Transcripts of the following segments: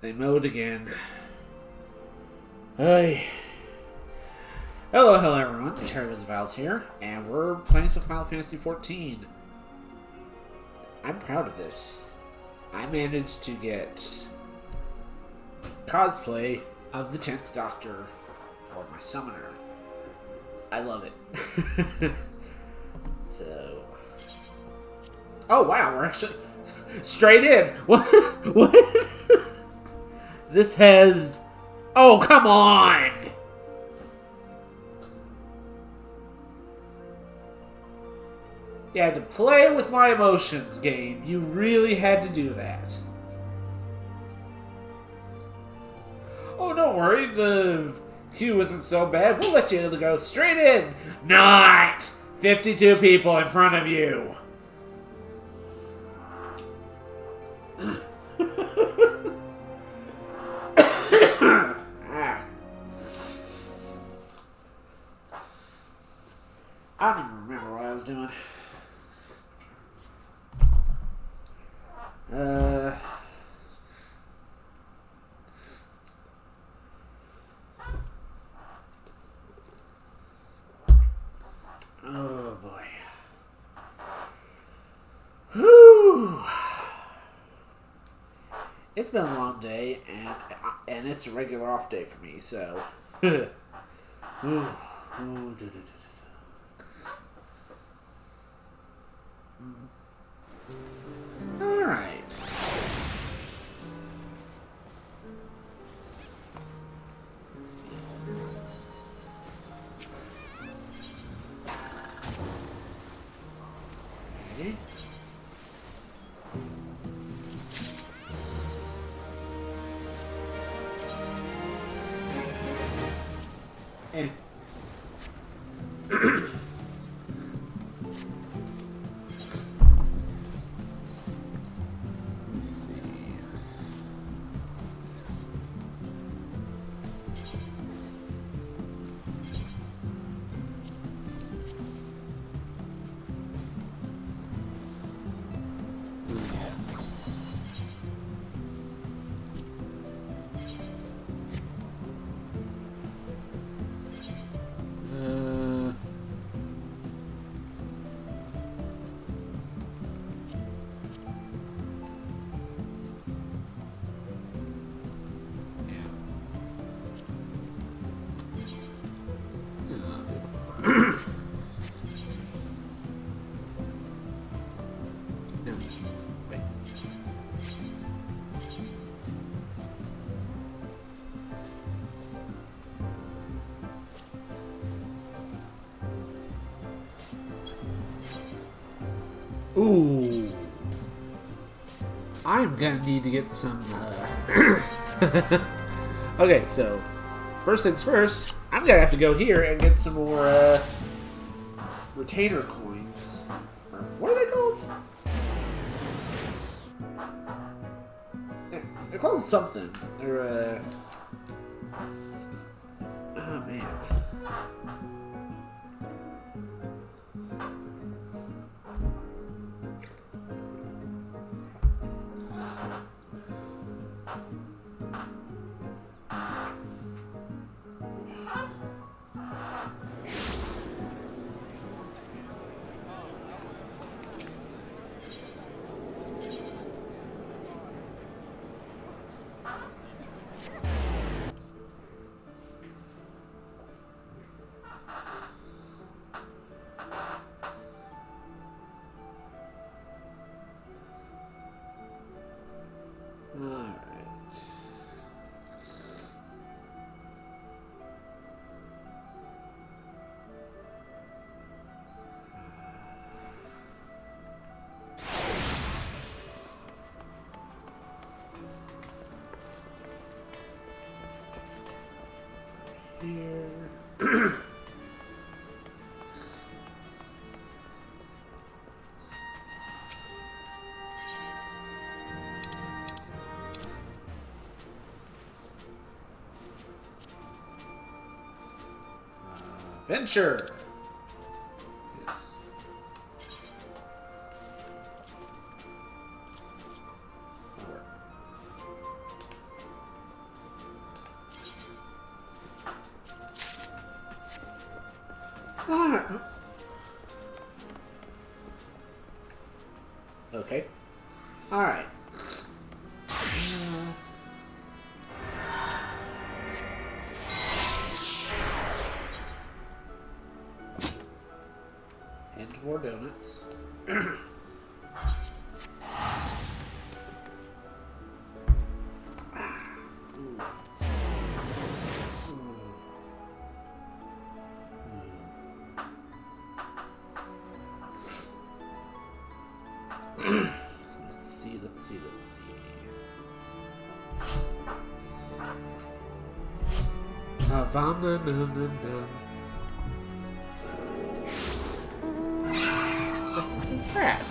They mowed again. Hey. Hello everyone. Terry was Vals here, and we're playing some Final Fantasy XIV. I'm proud of this. I managed to get cosplay of the 10th Doctor for my summoner. I love it. So... Oh wow, we're actually... Straight in! What? What? This has... Oh, come on! You had to play with my emotions, game. You really had to do that. Oh, don't worry. The queue isn't so bad. We'll let you go straight in. Not! 52 people in front of you. I don't even remember what I was doing. Oh boy. Whew. It's been a long day, and it's a regular off day for me, so. Alright. Let's see. Okay. And ooh. I'm gonna need to get some, Okay, so, first things first, I'm gonna have to go here and get some more, retainer coins. Or, what are they called? They're called something. They're, oh, man. Alright. Here. Venture. Yes. Alright. Okay. Alright. And more donuts. Let's see. Havana, na, na, na. What is that?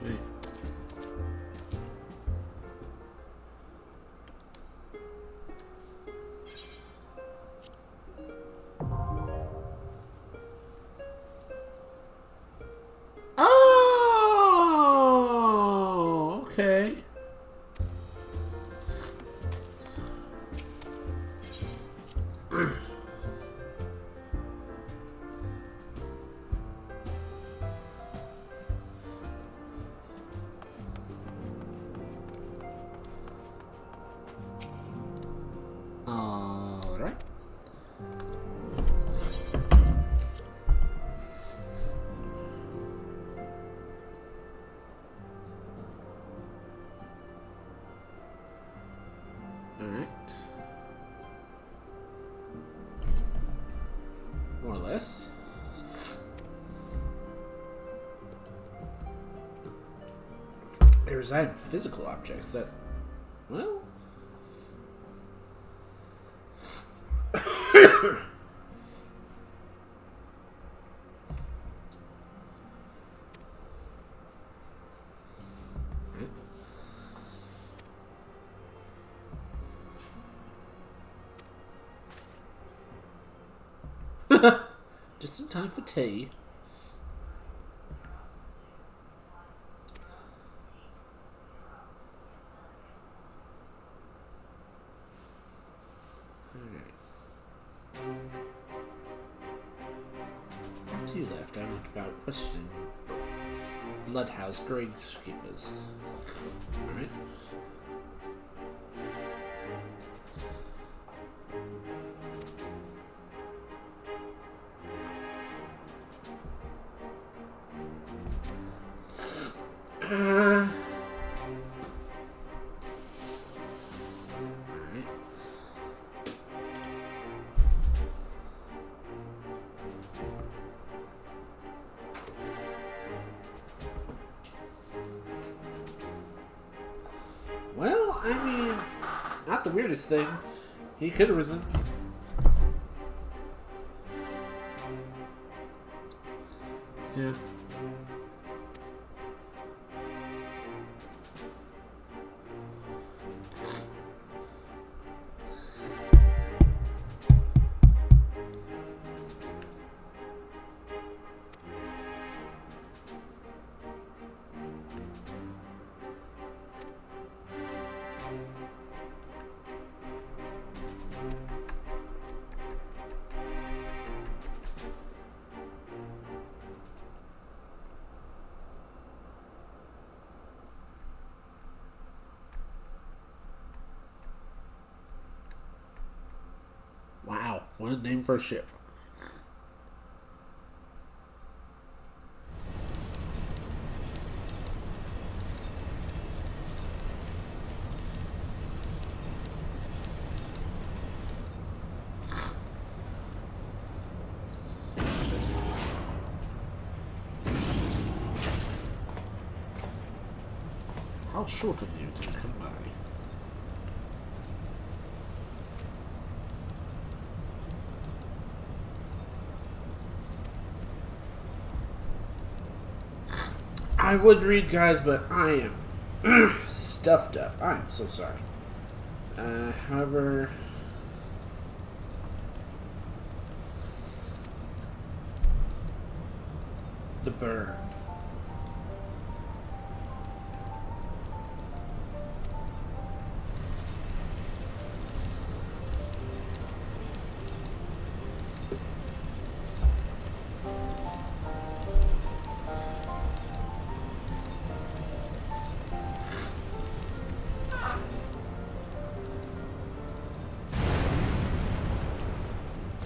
Wait. Oh, okay. All right. Alright. More or less. They reside in physical objects that, well... Just in time for tea. Alright. After you left, I went about questioning Bloodhouse gravekeepers. Alright. Alright. Well, I mean, not the weirdest thing. He could have risen. Yeah. Wow, what a name for a ship. How short of you to come by? I would read, guys, but I am stuffed up. I am so sorry. However... The burn.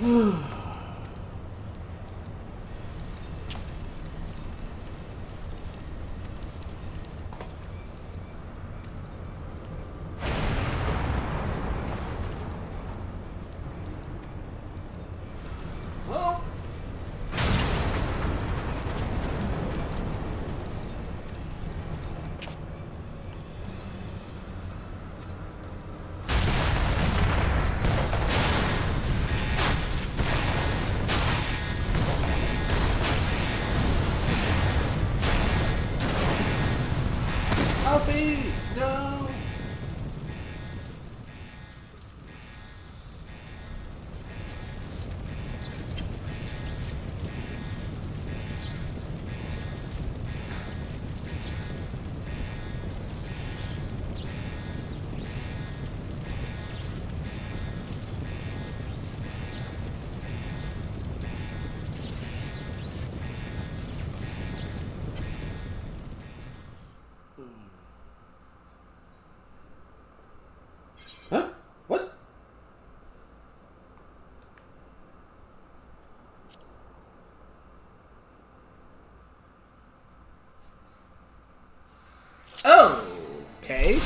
Well. Alfie! No! Huh? What? Oh, okay.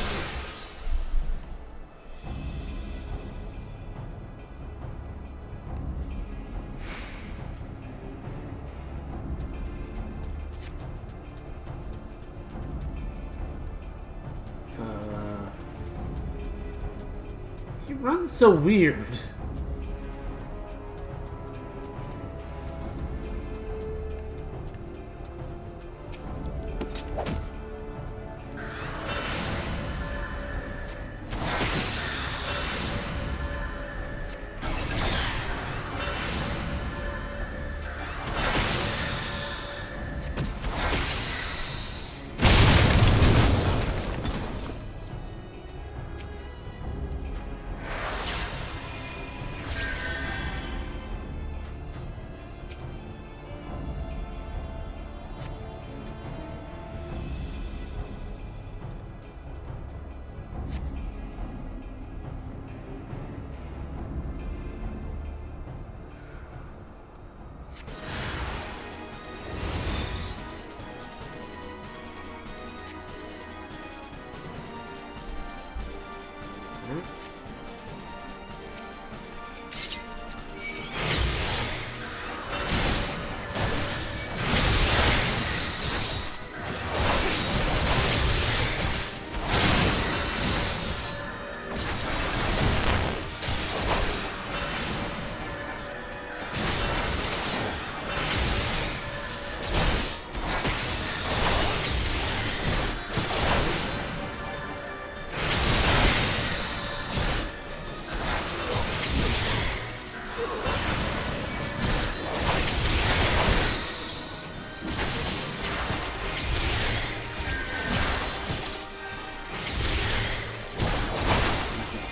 He runs so weird.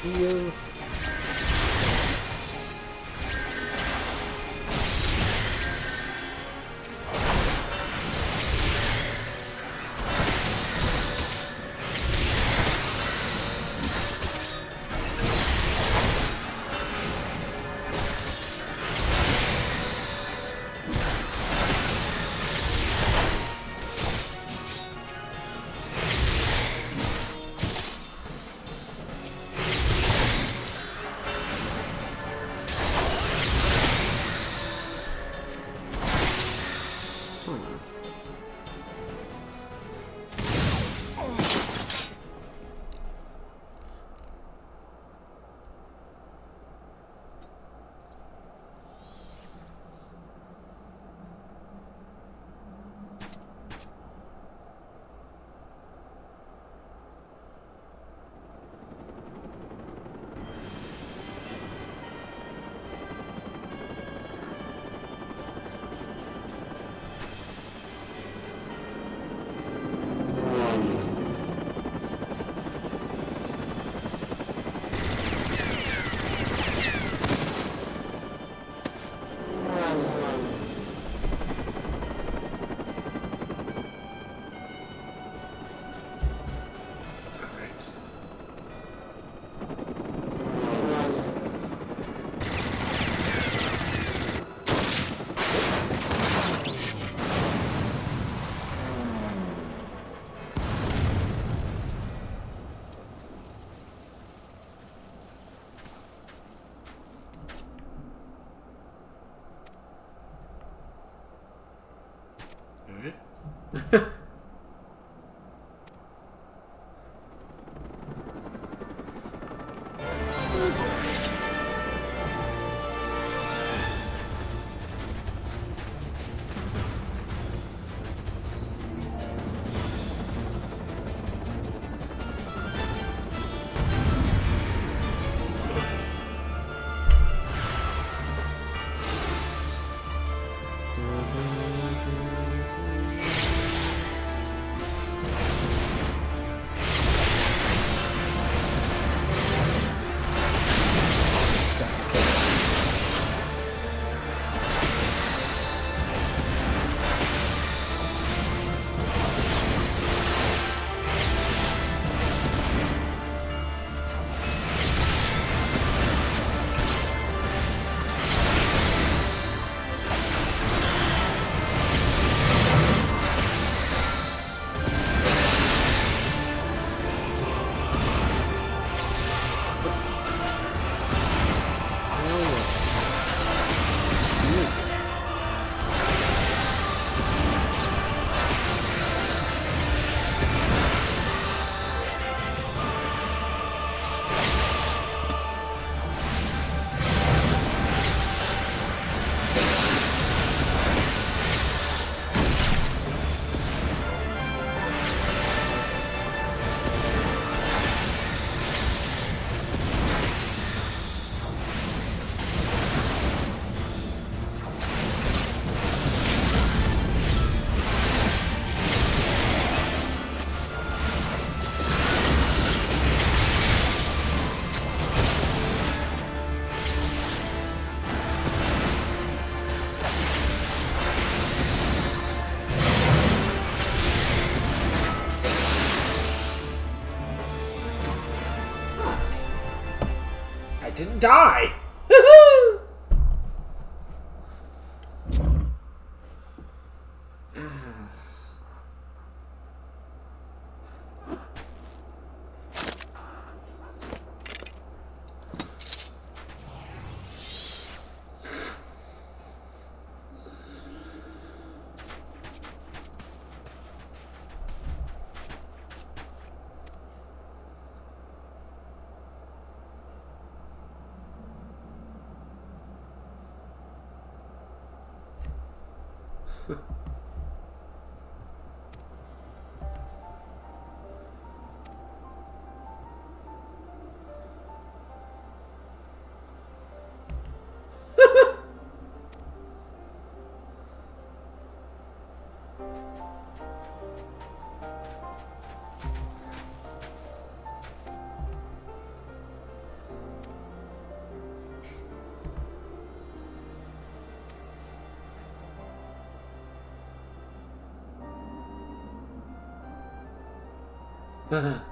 Heal. I didn't die! Alright.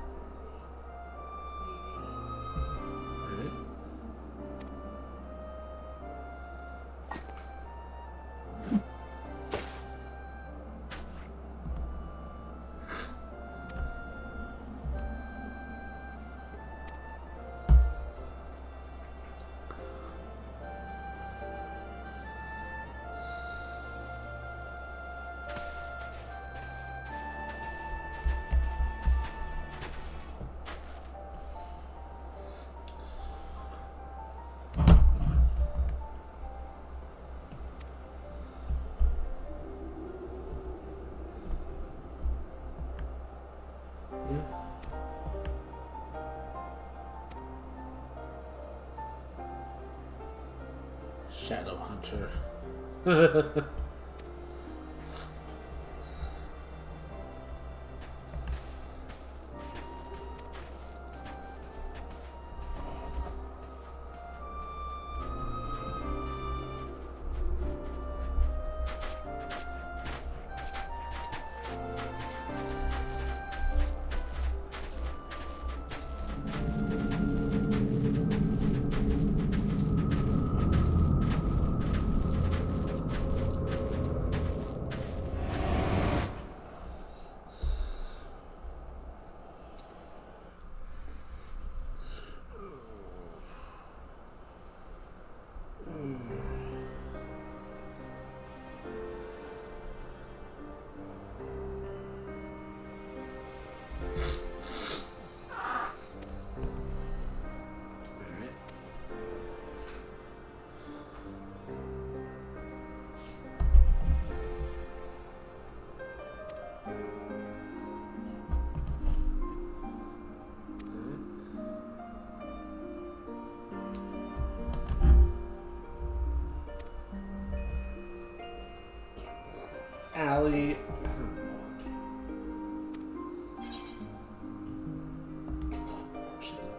Shadow Hunter.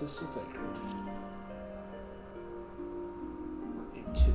this the third. And two.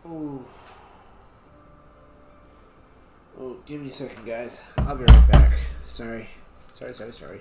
Ooh. Oh, give me a second, guys. I'll be right back. Sorry. Sorry.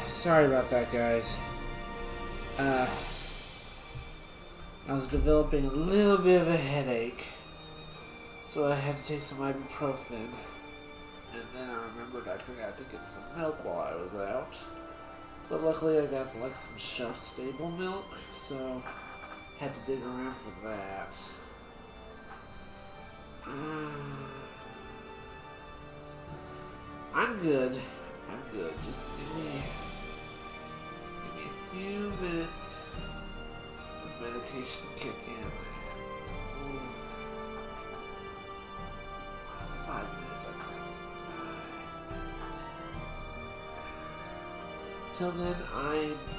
Sorry about that, guys. I was developing a little bit of a headache, so I had to take some ibuprofen. And then I remembered I forgot to get some milk while I was out. But luckily I got like some shelf-stable milk, so had to dig around for that. I'm good. I'm good. Just give me a few minutes for medication to kick in. Ooh. 5 minutes, I think. 5 minutes. Till then, I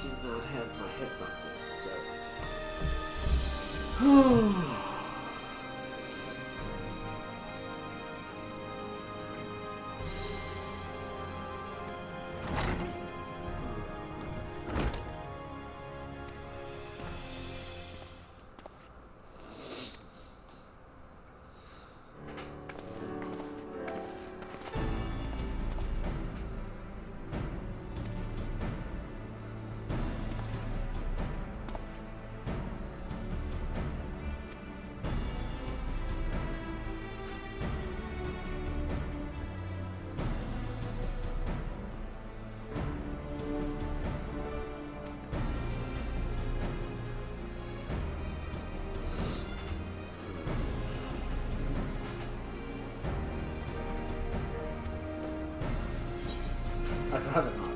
do not have my headphones in, so. I'd rather not.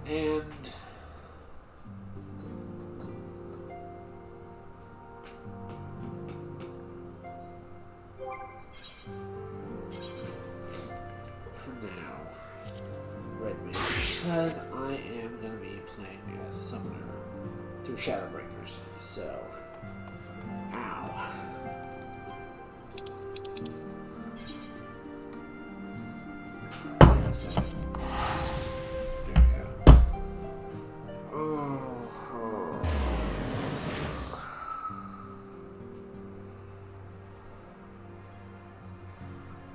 And for now, Red Man, because I am going to be playing as Summoner through Shadowbringers, so ow. Yeah, so.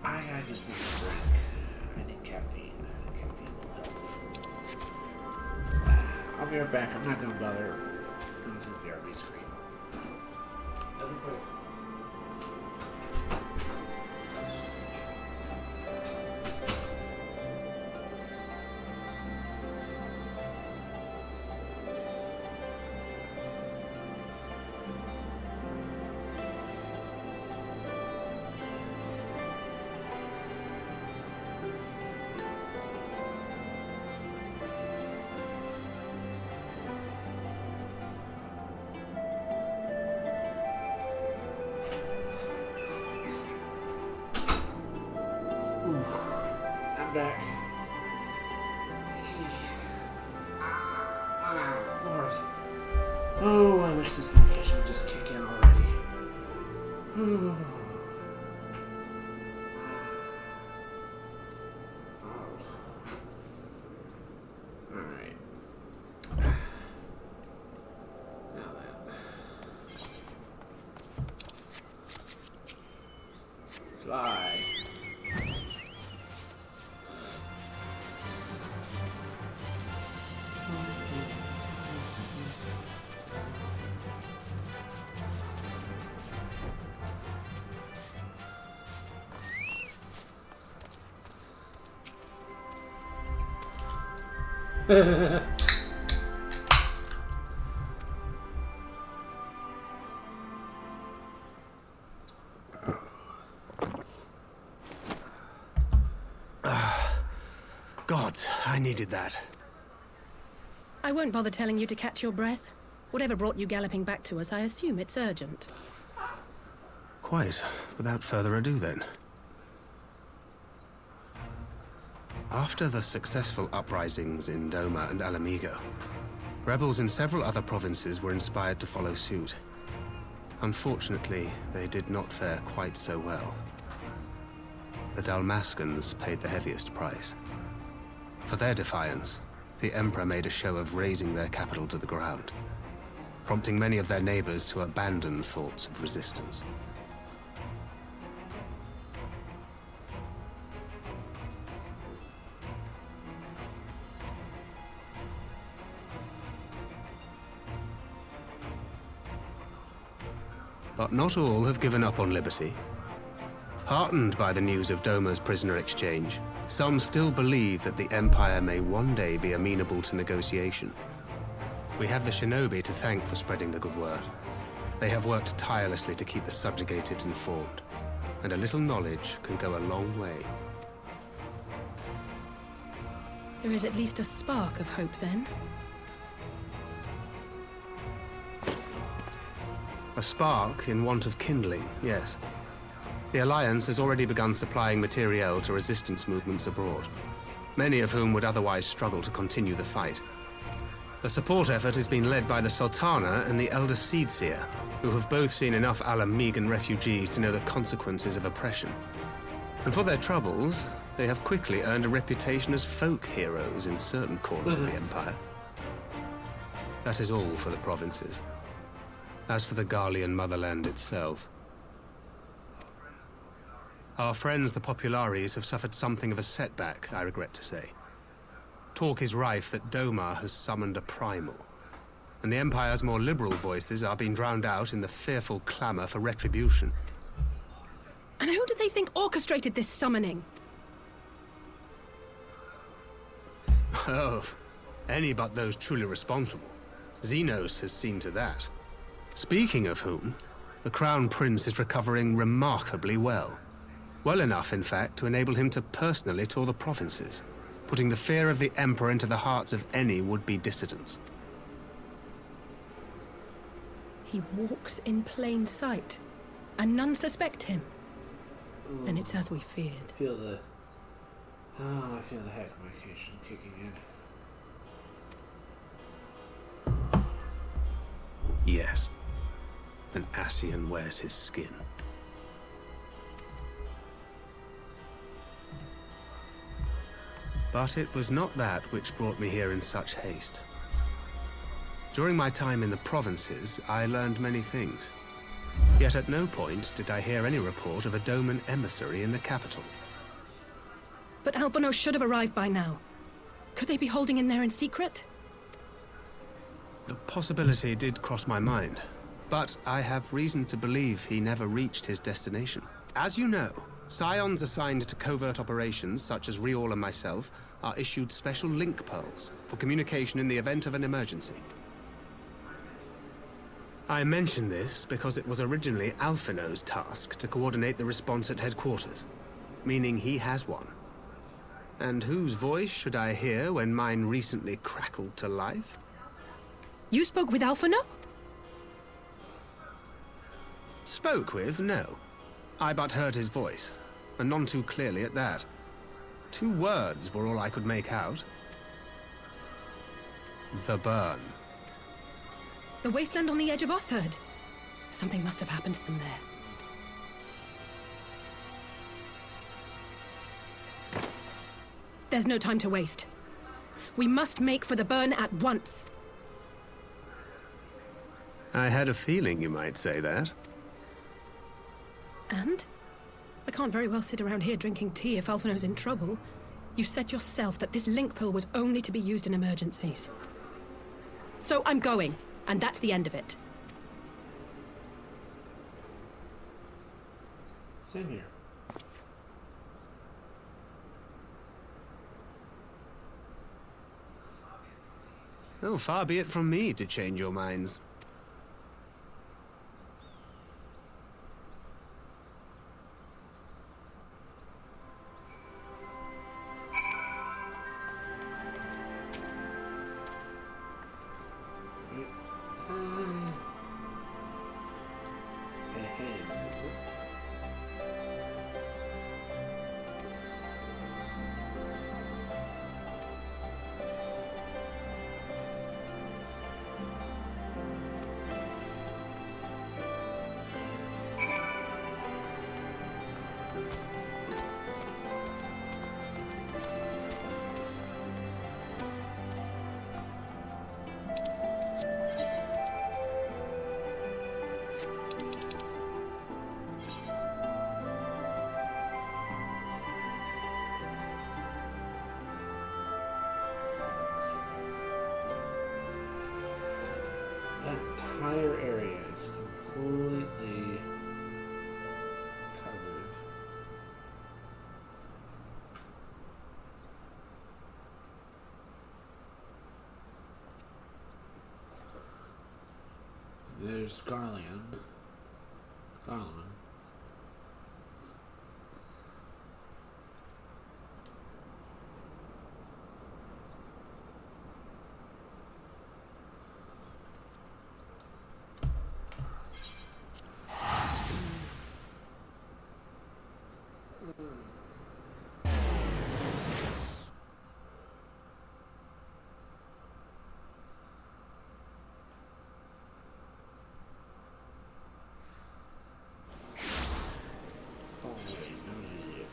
I gotta get some drink. I need caffeine. Caffeine will help me. I'll be right back. I'm not gonna bother going to the BRB screen. That'll be quick. I'm back. Lord. Oh, I wish this medication would just kick in already. Alright. Now then. Fly. God, I needed that. I won't bother telling you to catch your breath. Whatever brought you galloping back to us, I assume it's urgent. Quite. Without further ado, then. After the successful uprisings in Doma and Alamigo, rebels in several other provinces were inspired to follow suit. Unfortunately, they did not fare quite so well. The Dalmascans paid the heaviest price. For their defiance, the Emperor made a show of razing their capital to the ground, prompting many of their neighbors to abandon thoughts of resistance. But not all have given up on liberty. Heartened by the news of Doma's prisoner exchange, some still believe that the Empire may one day be amenable to negotiation. We have the shinobi to thank for spreading the good word. They have worked tirelessly to keep the subjugated informed, and a little knowledge can go a long way. There is at least a spark of hope, then. A spark in want of kindling, yes. The Alliance has already begun supplying materiel to resistance movements abroad, many of whom would otherwise struggle to continue the fight. The support effort has been led by the Sultana and the Elder Seedseer, who have both seen enough Alamigan refugees to know the consequences of oppression. And for their troubles, they have quickly earned a reputation as folk heroes in certain corners of the Empire. That is all for the provinces. As for the Garlean motherland itself, our friends the Populares have suffered something of a setback, I regret to say. Talk is rife that Doma has summoned a primal, and the Empire's more liberal voices are being drowned out in the fearful clamor for retribution. And who do they think orchestrated this summoning? Oh, any but those truly responsible. Xenos has seen to that. Speaking of whom, the Crown Prince is recovering remarkably well. Well enough, in fact, to enable him to personally tour the provinces, putting the fear of the Emperor into the hearts of any would-be dissidents. He walks in plain sight, and none suspect him. Then it's as we feared. I feel the hecamication kicking in. Yes. An Ascian wears his skin. But it was not that which brought me here in such haste. During my time in the provinces, I learned many things. Yet at no point did I hear any report of a Doman emissary in the capital. But Alphonse should have arrived by now. Could they be holding in there in secret? The possibility did cross my mind, but I have reason to believe he never reached his destination. As you know, Scions assigned to covert operations, such as Riol and myself, are issued special link pearls for communication in the event of an emergency. I mention this because it was originally Alphino's task to coordinate the response at headquarters, meaning he has one. And whose voice should I hear when mine recently crackled to life? You spoke with Alphino? Spoke with, no. I but heard his voice, and none too clearly at that. 2 words were all I could make out. The burn. The wasteland on the edge of Otherd. Something must have happened to them there. There's no time to waste. We must make for the burn at once. I had a feeling you might say that. And? I can't very well sit around here drinking tea if Alphino's in trouble. You said yourself that this link pill was only to be used in emergencies. So I'm going, and that's the end of it. Same here. Oh, far be it from me to change your minds. That entire area is completely covered. There's Garland. Oh wait, I'm an idiot.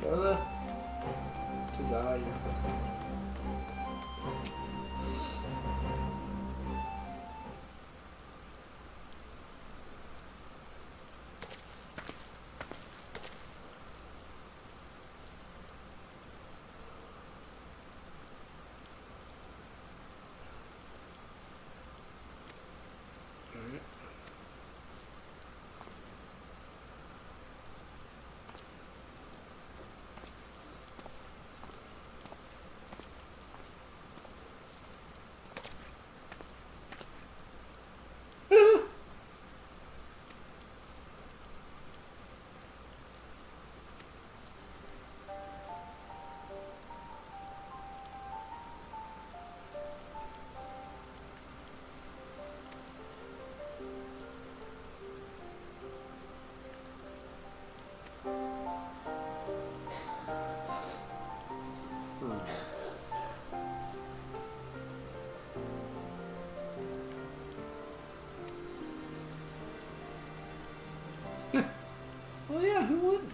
Stella, Tazai. Well, yeah, who wouldn't?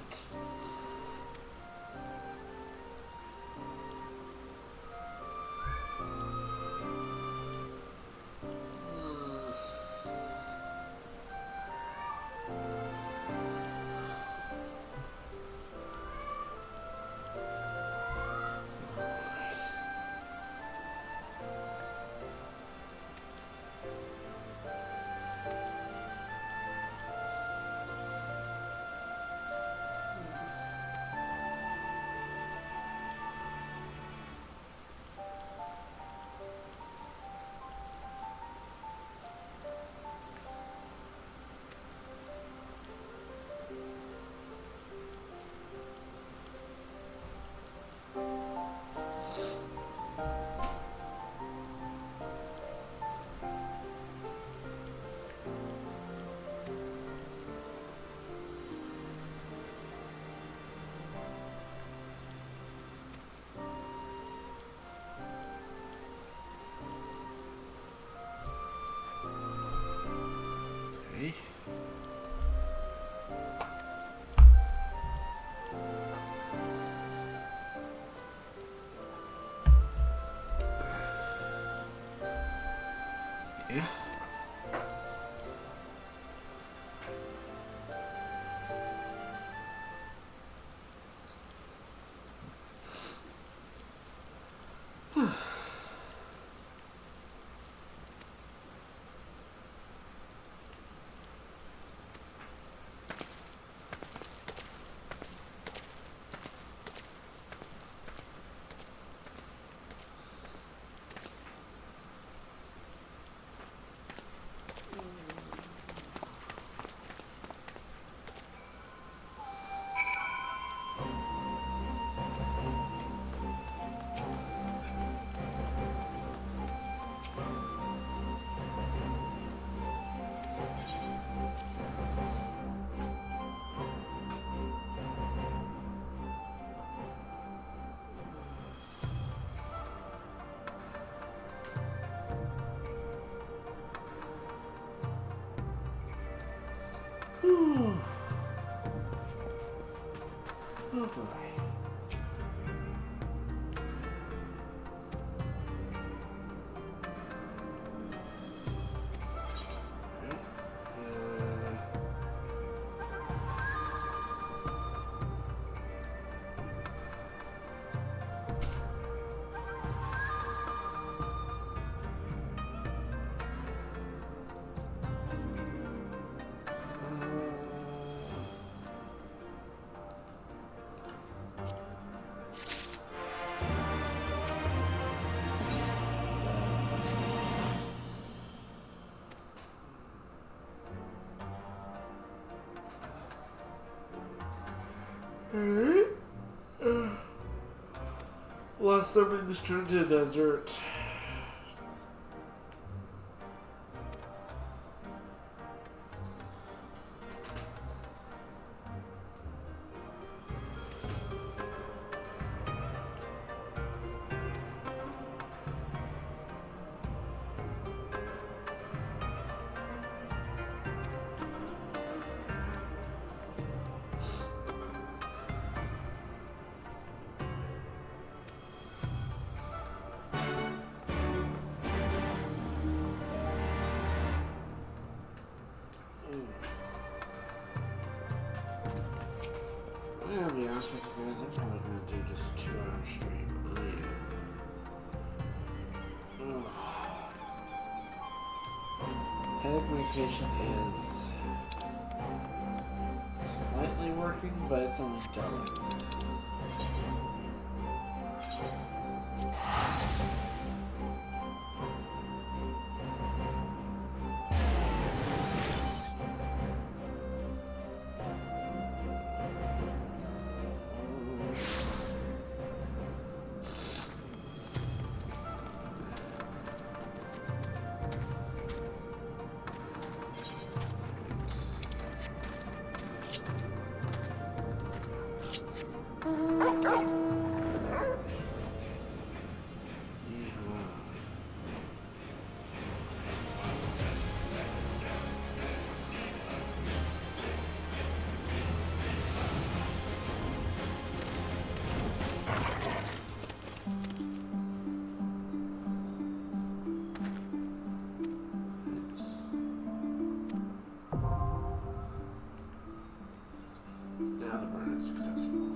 Oh boy. Last something's turned to a desert. I'll be honest with you guys, I'm probably gonna do just a 2-hour stream. Headache medication is slightly working, but it's only dulling. Now the burn is successful.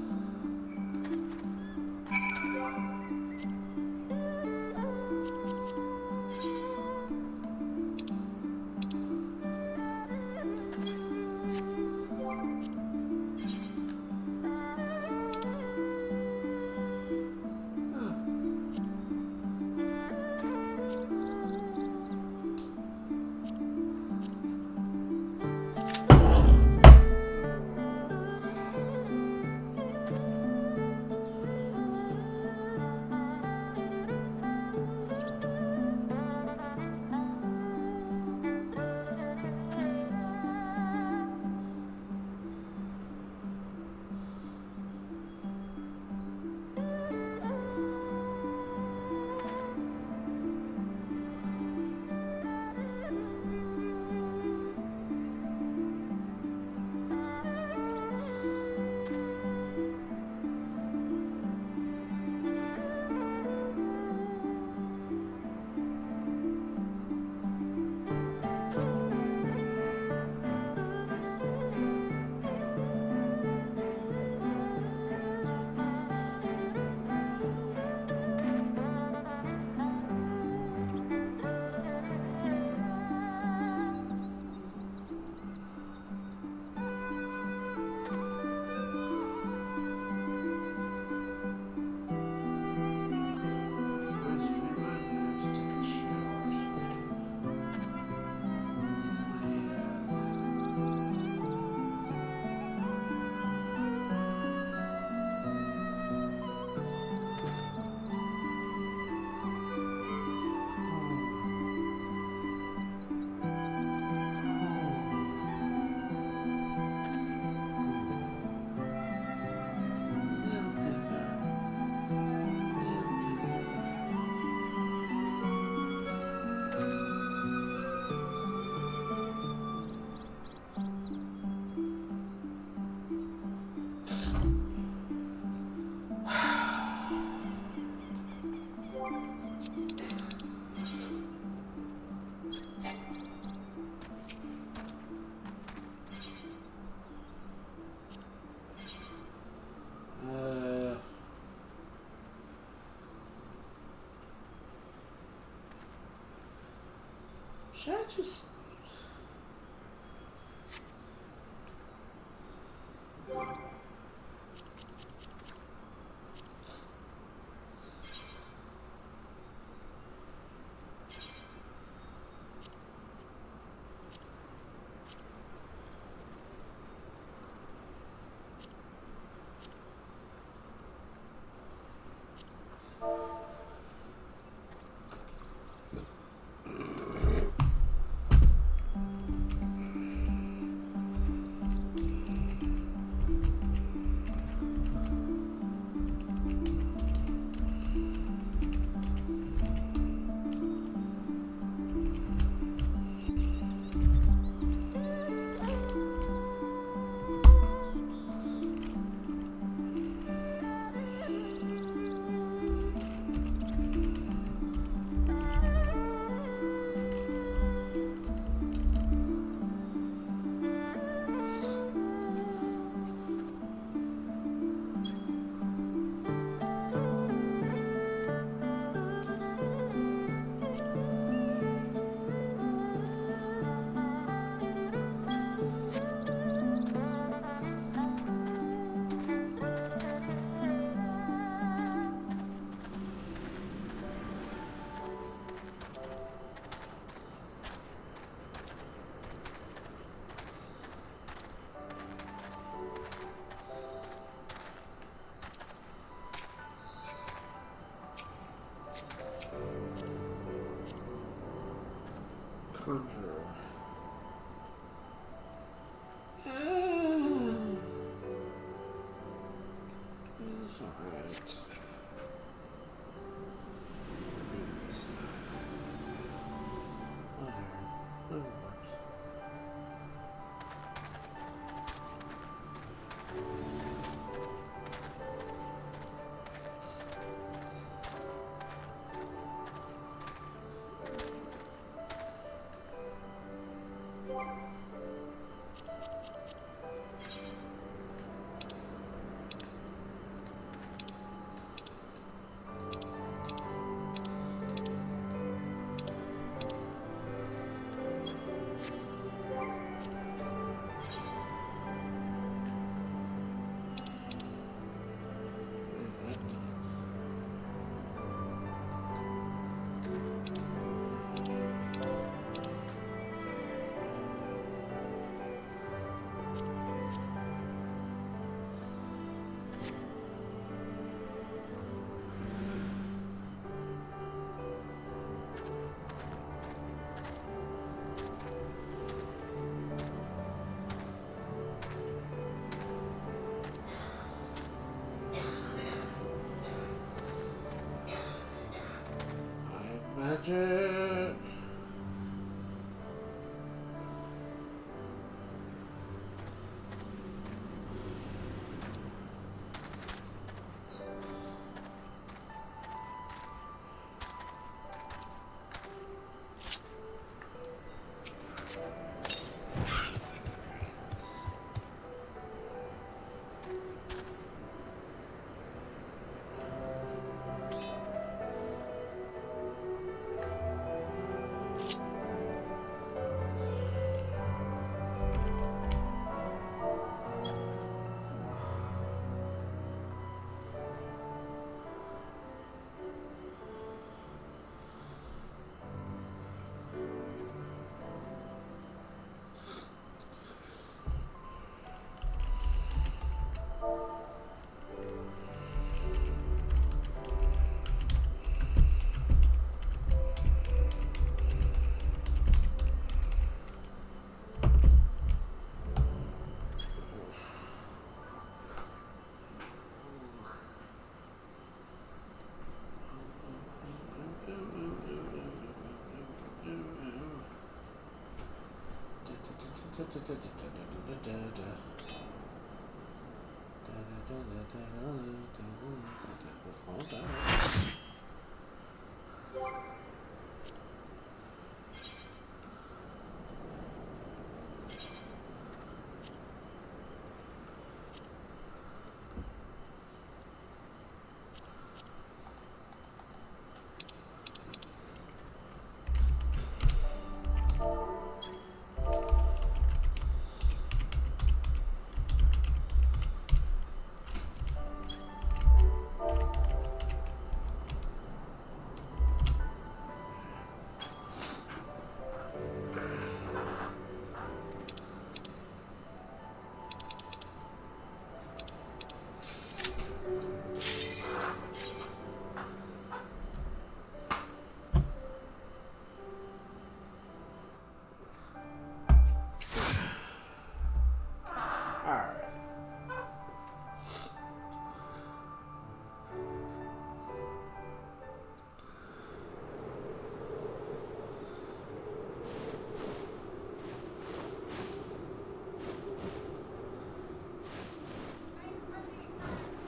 just... Conjurer. It's alright. Whatever. Magic.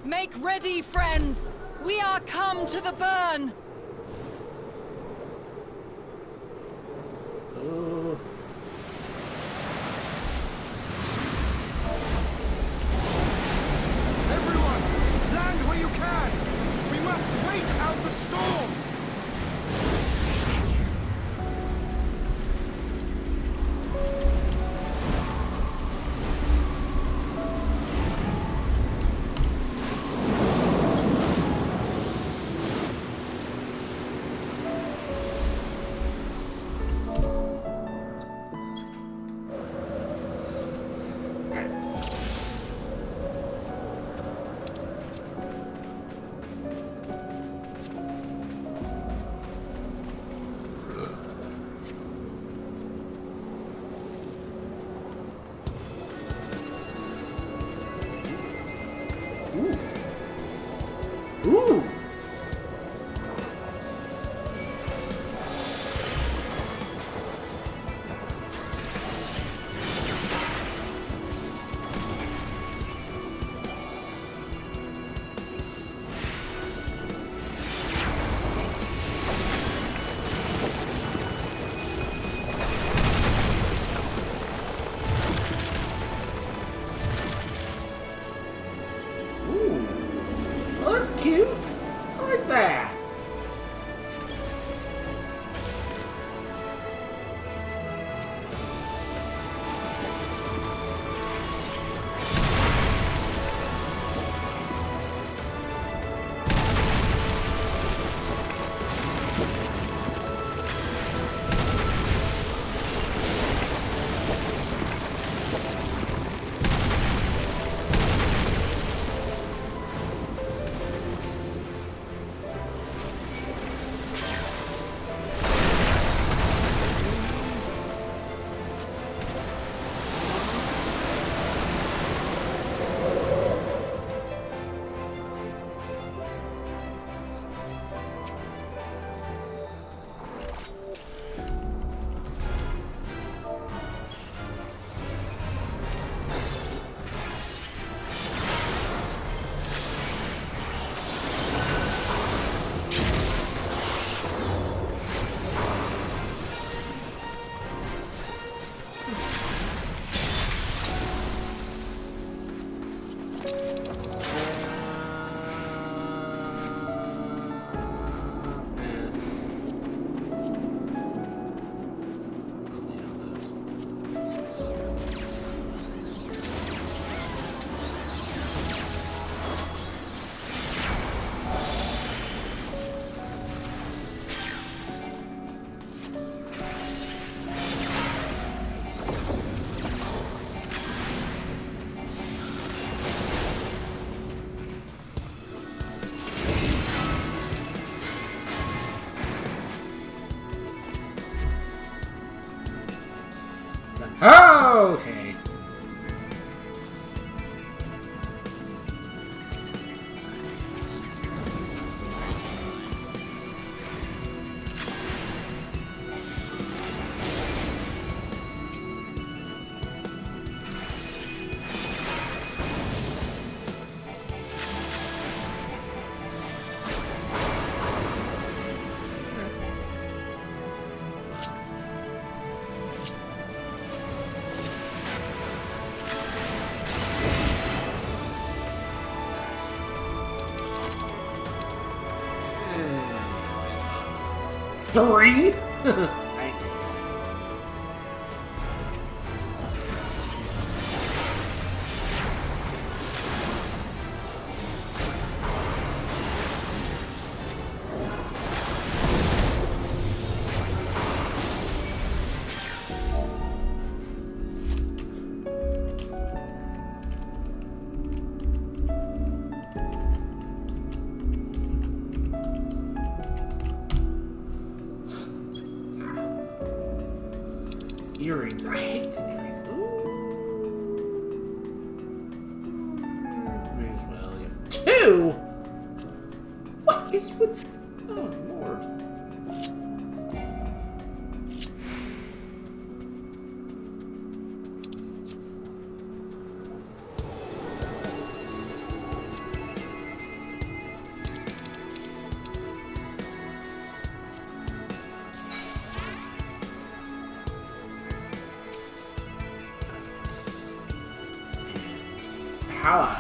Make ready, friends! We are come to the burn! Everyone, land where you can! We must wait out the storm! Ooh! Ooh. Oh, that's cute. I like that. Okay. Three? I earrings. I hate the earrings. Ooh. May as well. Yeah. Two? What is with... Oh, Lord. Valhalla.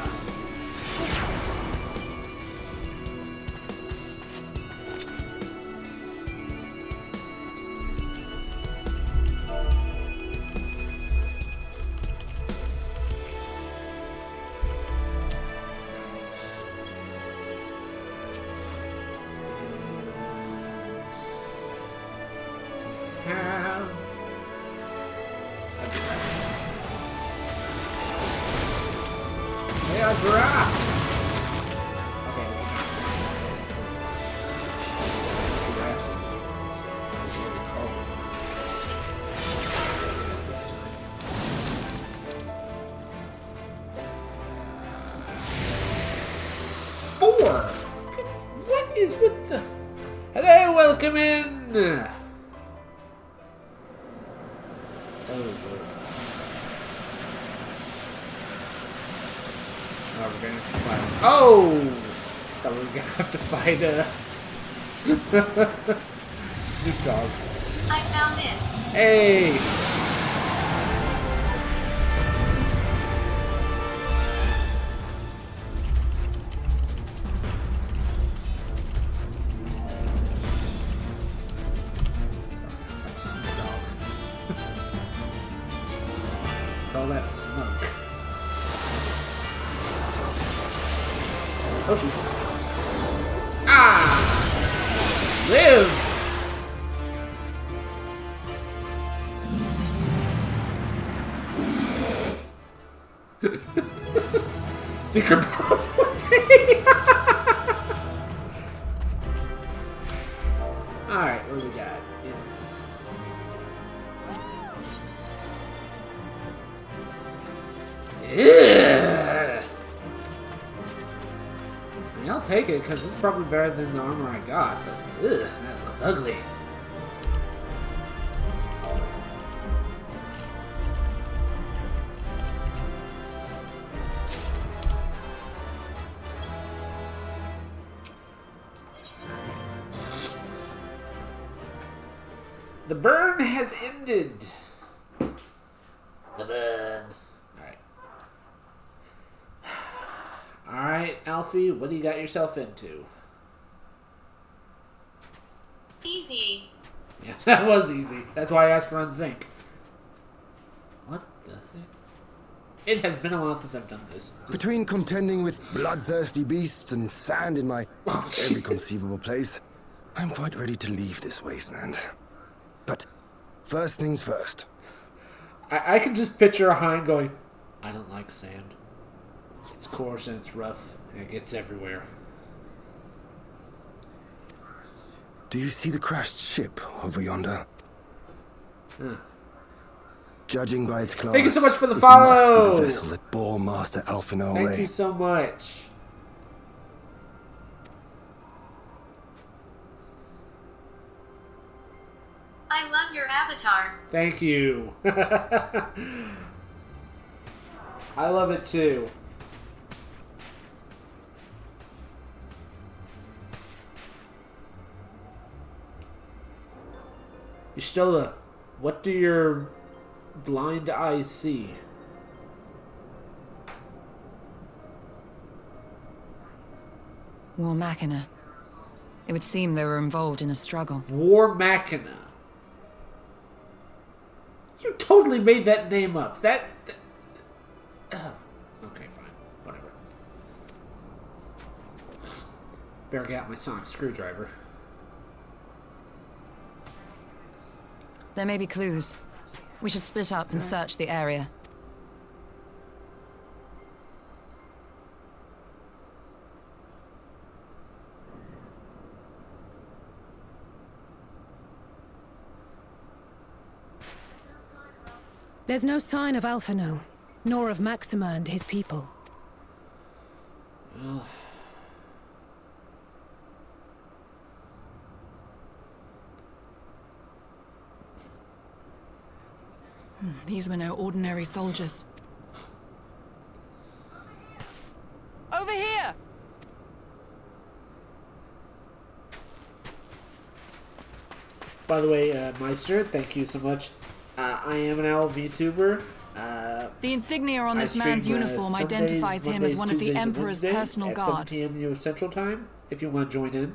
They are giraffe. Okay. Giraffes in this one, so that's what we call it. This time. 4. What is with the? Hello, welcome in. Oh, we're gonna have to fight. Oh! Thought we were gonna have to fight Snoop Dogg. I found it. Hey! That's Snoop Dogg. With all that smoke. Oh shoot. Ah! Live! Secret boss one day! Alright, what do we got? It's... Ugh. I mean, I'll take it, because it's probably better than the armor I got, but ugh, that looks ugly. The burn has ended. The burn. Alright. Alright, Alfie, what do you got yourself into? Easy. Yeah, that was easy. That's why I asked for unsync. What the heck? It has been a while since I've done this. Between contending with bloodthirsty beasts and sand in my Oh, every jeez. conceivable place, I'm quite ready to leave this wasteland. But first things first. I can just picture a hind going, I don't like sand. It's coarse and it's rough and it gets everywhere. Do you see the crashed ship over yonder? Judging by its class, Thank you so much for the it follow! must be the vessel that bore Master Alphino Thank away. you so much. I love your avatar. Thank you. I love it too. Ystola, what do your blind eyes see? War Machina. It would seem they were involved in a struggle. War Machina. You totally made that name up. Oh, okay, fine. Whatever. Better get out my sonic screwdriver. There may be clues. We should split up and search the area. There's no sign of Alphino, nor of Maxima and his people. Well, These were no ordinary soldiers. Over here! by the way, Meister, thank you so much. I am an ENVtuber. The insignia on I this man's stream, uniform Sundays, identifies him as Mondays, one of the Tuesdays, and Emperor's Wednesdays personal at guard. 7 p.m. US Central Time, if you want to join in.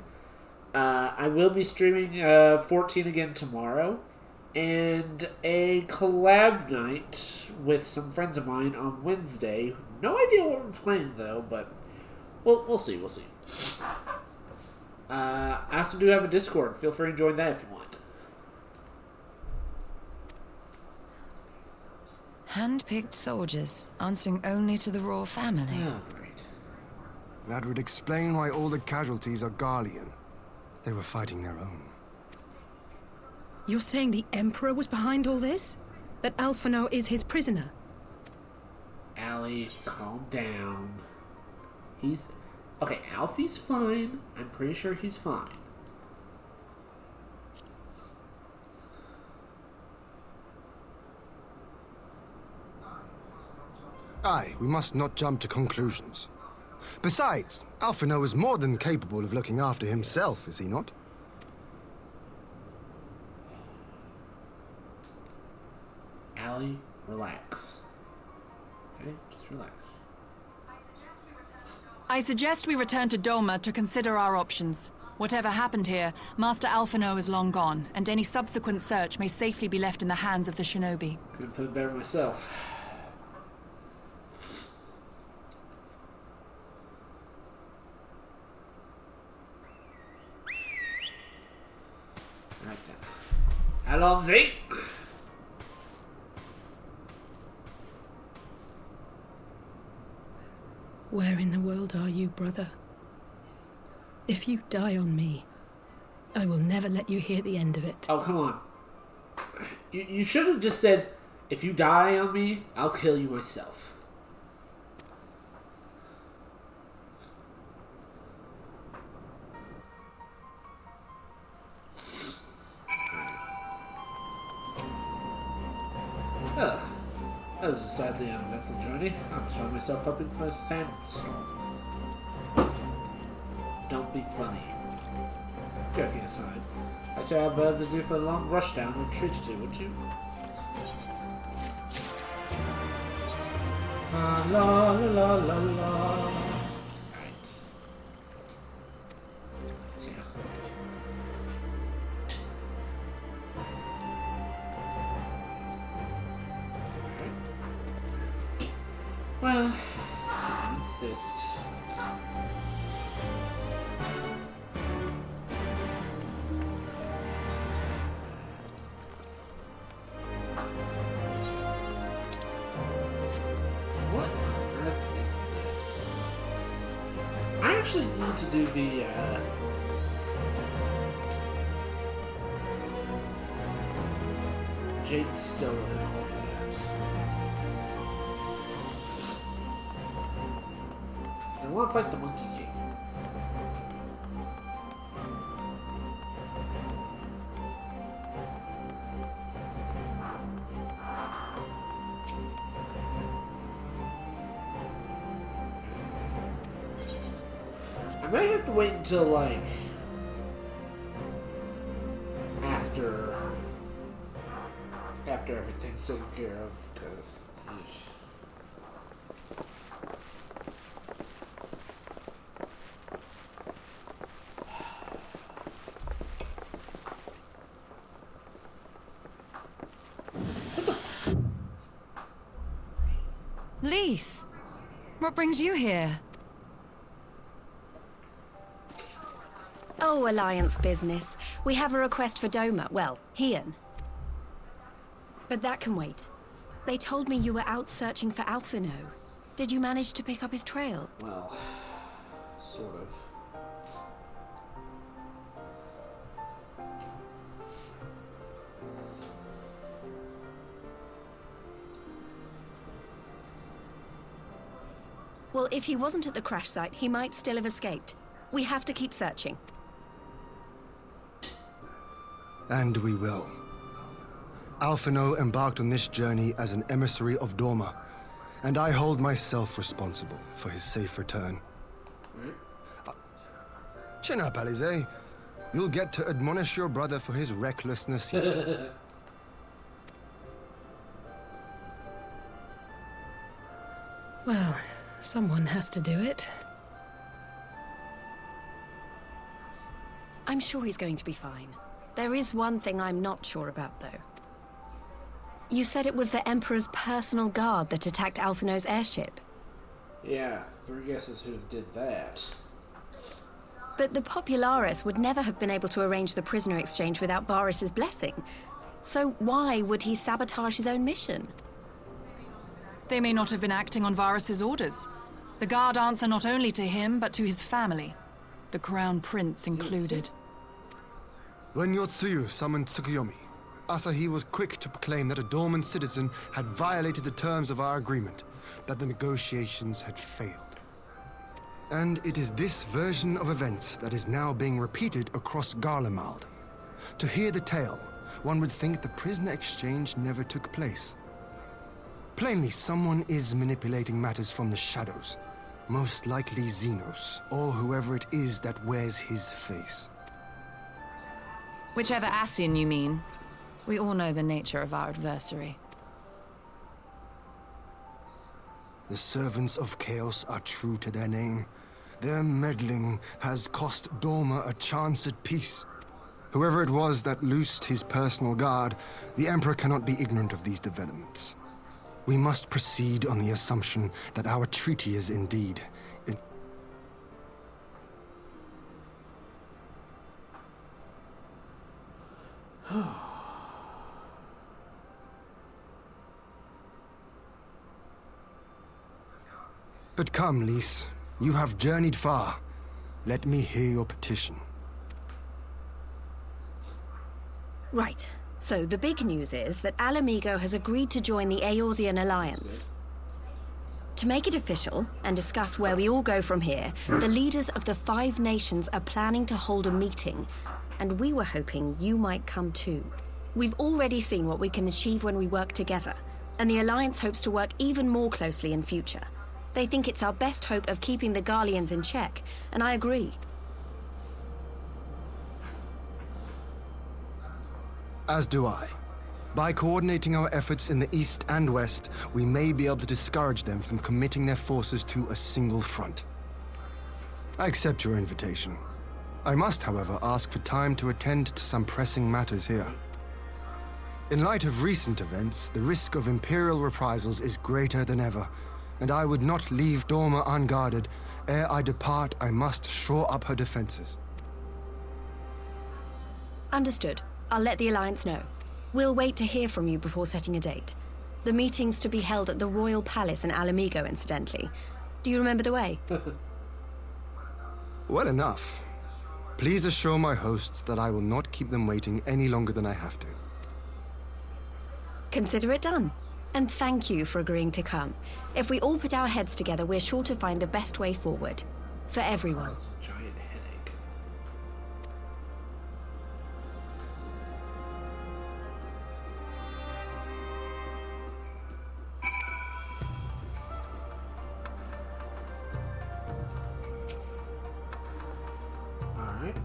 I will be streaming 14 again tomorrow, and a collab night with some friends of mine on Wednesday. No idea what we're playing, though, but we'll see. I also do have a Discord. Feel free to join that if you want. Hand-picked soldiers, answering only to the royal family. Oh, great. That would explain why all the casualties are Garlean. They were fighting their own. You're saying the Emperor was behind all this? That Alphino is his prisoner? Allie, calm down. Okay, Alfie's fine. I'm pretty sure he's fine. Aye, we must not jump to conclusions. Besides, Alphino is more than capable of looking after himself, is he not? Allie, relax. Okay, just relax. I suggest we return to Doma to consider our options. Whatever happened here, Master Alphino is long gone, and any subsequent search may safely be left in the hands of the shinobi. Couldn't put it better myself. Right then. Alonzi! Where in the world are you, brother? If you die on me, I will never let you hear the end of it. Oh, come on. You should have just said, if you die on me, I'll kill you myself. Ugh. That was a sadly uneventful journey. I'm throwing myself hoping for a sandstorm. Don't be funny. Joking aside, I say I'd better do for a long rushdown and treat you to, would you? La la la la la. Right. See how. Well, if you insist. What on earth is this? I actually need to do the, Jade Stone and all that. I want to fight the Monkey King. I might have to wait until, like, after everything's taken care of, because... Lise, what brings you here? Oh, Alliance business. We have a request for Doma. Well, Hien. But that can wait. They told me you were out searching for Alphino. Did you manage to pick up his trail? Well, sort of. Well, if he wasn't at the crash site, he might still have escaped. We have to keep searching. And we will. Alphino embarked on this journey as an emissary of Doma, and I hold myself responsible for his safe return. Chin up, Alize. You'll get to admonish your brother for his recklessness yet. Well, someone has to do it. I'm sure he's going to be fine. There is one thing I'm not sure about, though. You said it was the Emperor's personal guard that attacked Alphino's airship. Yeah, 3 guesses who did that. But the Popularis would never have been able to arrange the prisoner exchange without Varys' blessing. So why would he sabotage his own mission? They may not have been acting on Varys' orders. The guard answer not only to him, but to his family. The Crown Prince included. When Yotsuyu summoned Tsukuyomi, Asahi was quick to proclaim that a Dorman citizen had violated the terms of our agreement, that the negotiations had failed. And it is this version of events that is now being repeated across Garlemald. To hear the tale, one would think the prisoner exchange never took place. Plainly, someone is manipulating matters from the shadows. Most likely Xenos, or whoever it is that wears his face. Whichever Ascian you mean. We all know the nature of our adversary. The servants of chaos are true to their name. Their meddling has cost Dorma a chance at peace. Whoever it was that loosed his personal guard, the Emperor cannot be ignorant of these developments. We must proceed on the assumption that our treaty is indeed... But come, Lys. You have journeyed far. Let me hear your petition. Right. So the big news is that Alamigo has agreed to join the Eorzean Alliance. To make it official and discuss where we all go from here, the leaders of the 5 nations are planning to hold a meeting, and we were hoping you might come too. We've already seen what we can achieve when we work together, and the Alliance hopes to work even more closely in future. They think it's our best hope of keeping the Garleans in check, and I agree. As do I. By coordinating our efforts in the east and west, we may be able to discourage them from committing their forces to a single front. I accept your invitation. I must, however, ask for time to attend to some pressing matters here. In light of recent events, the risk of Imperial reprisals is greater than ever, and I would not leave Dorma unguarded. Ere I depart, I must shore up her defenses. Understood. I'll let the Alliance know. We'll wait to hear from you before setting a date. The meeting's to be held at the Royal Palace in Alamigo, incidentally. Do you remember the way? Well enough. Please assure my hosts that I will not keep them waiting any longer than I have to. Consider it done. And thank you for agreeing to come. If we all put our heads together, we're sure to find the best way forward. For everyone. That's a giant headache. Alright.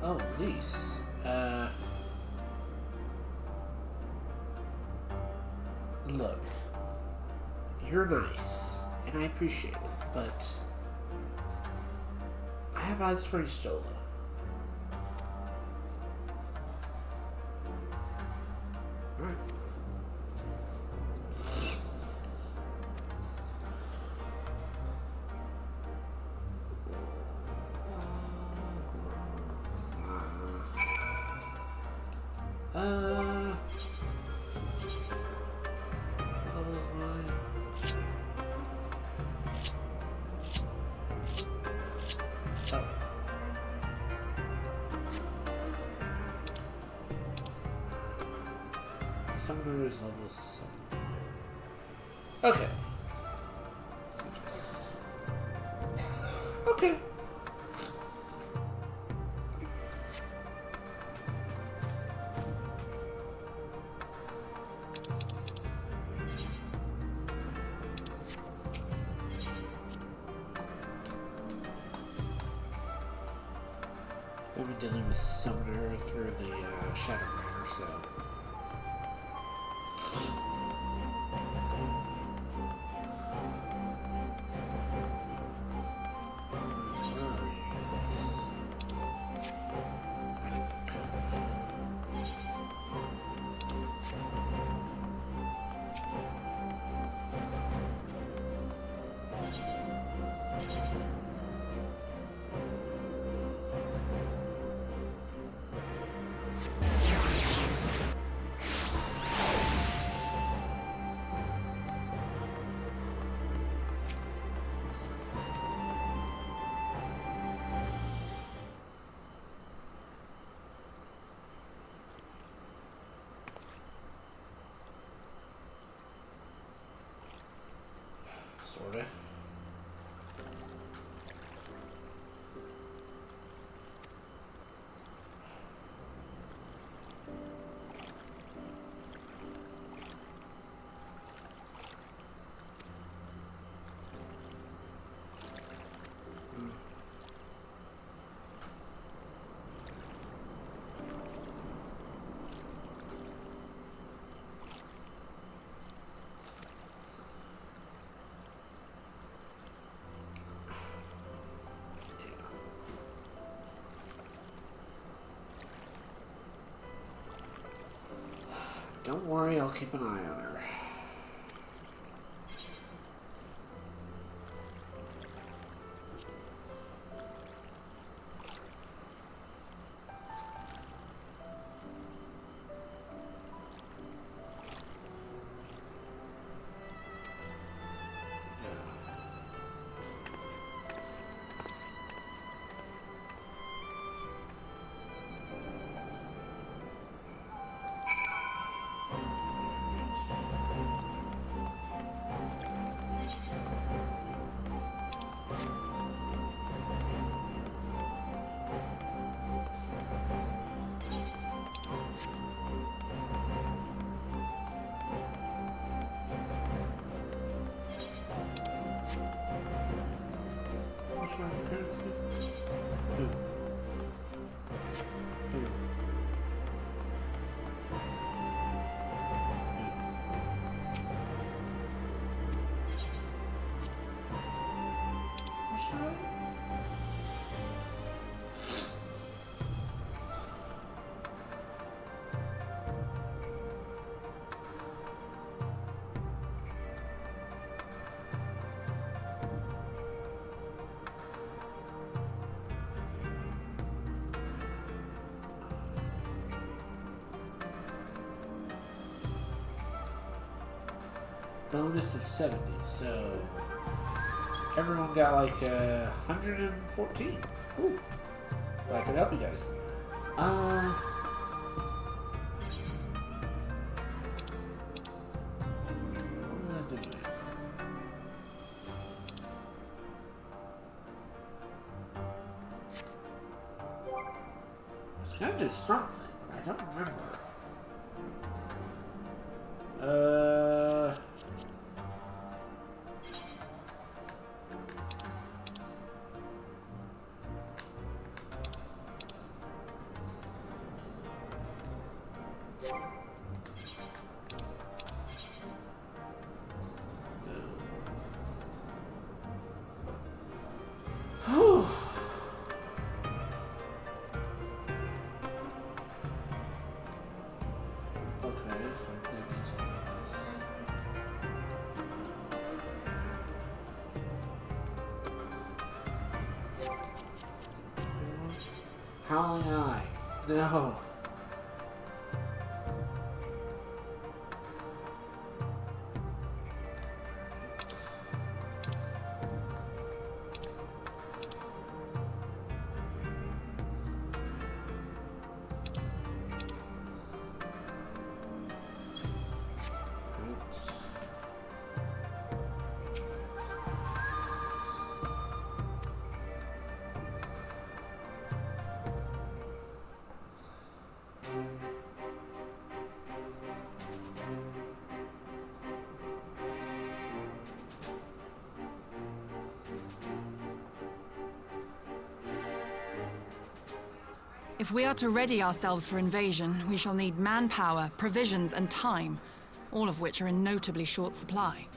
Oh, Lys. Look, you're nice, and I appreciate it, but I have eyes for Istola. Alright. What was mine? Oh. Summoner's level 7. Okay. Okay. I've been dealing with Summoner through the Shadowbringer, so... Sorta. Don't worry, I'll keep an eye on her. Bonus of 70, so everyone got like 114. Ooh. I can help you guys. What am I doing? I was gonna do something, but I don't remember. Howling Eye. No. If we are to ready ourselves for invasion, we shall need manpower, provisions, and time, all of which are in notably short supply.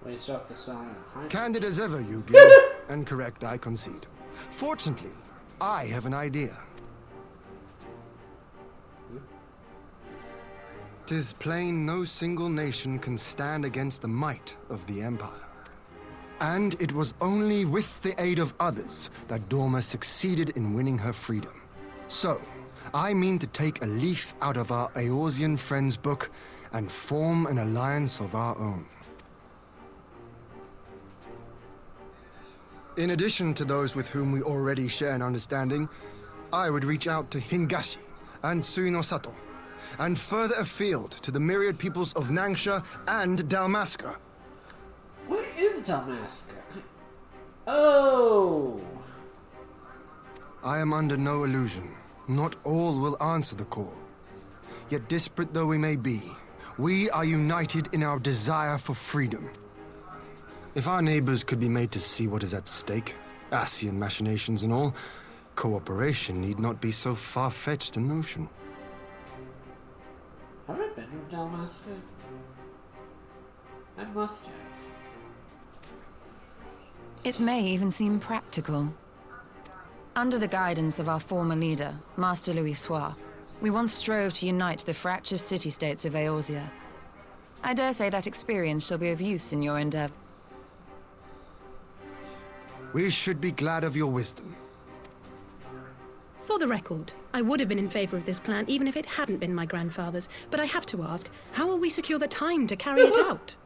Waste off the song. Candid as ever, you Gil. And correct, I concede. Fortunately, I have an idea. 'Tis plain no single nation can stand against the might of the Empire. And it was only with the aid of others that Dorma succeeded in winning her freedom. So, I mean to take a leaf out of our Eorzean friends' book and form an alliance of our own. In addition to those with whom we already share an understanding, I would reach out to Hingashi and Suinosato, and further afield to the myriad peoples of Nangsha and Dalmasca. Where is Dalmasca? Oh! I am under no illusion. Not all will answer the call. Yet disparate though we may be, we are united in our desire for freedom. If our neighbors could be made to see what is at stake, Asian machinations and all, cooperation need not be so far-fetched a notion. Have I been to Dalmasca? I must have. It may even seem practical. Under the guidance of our former leader, Master Louis Soir, we once strove to unite the fractious city-states of Eorzea. I dare say that experience shall be of use in your endeavor. We should be glad of your wisdom. For the record, I would have been in favor of this plan even if it hadn't been my grandfather's, but I have to ask, how will we secure the time to carry it out?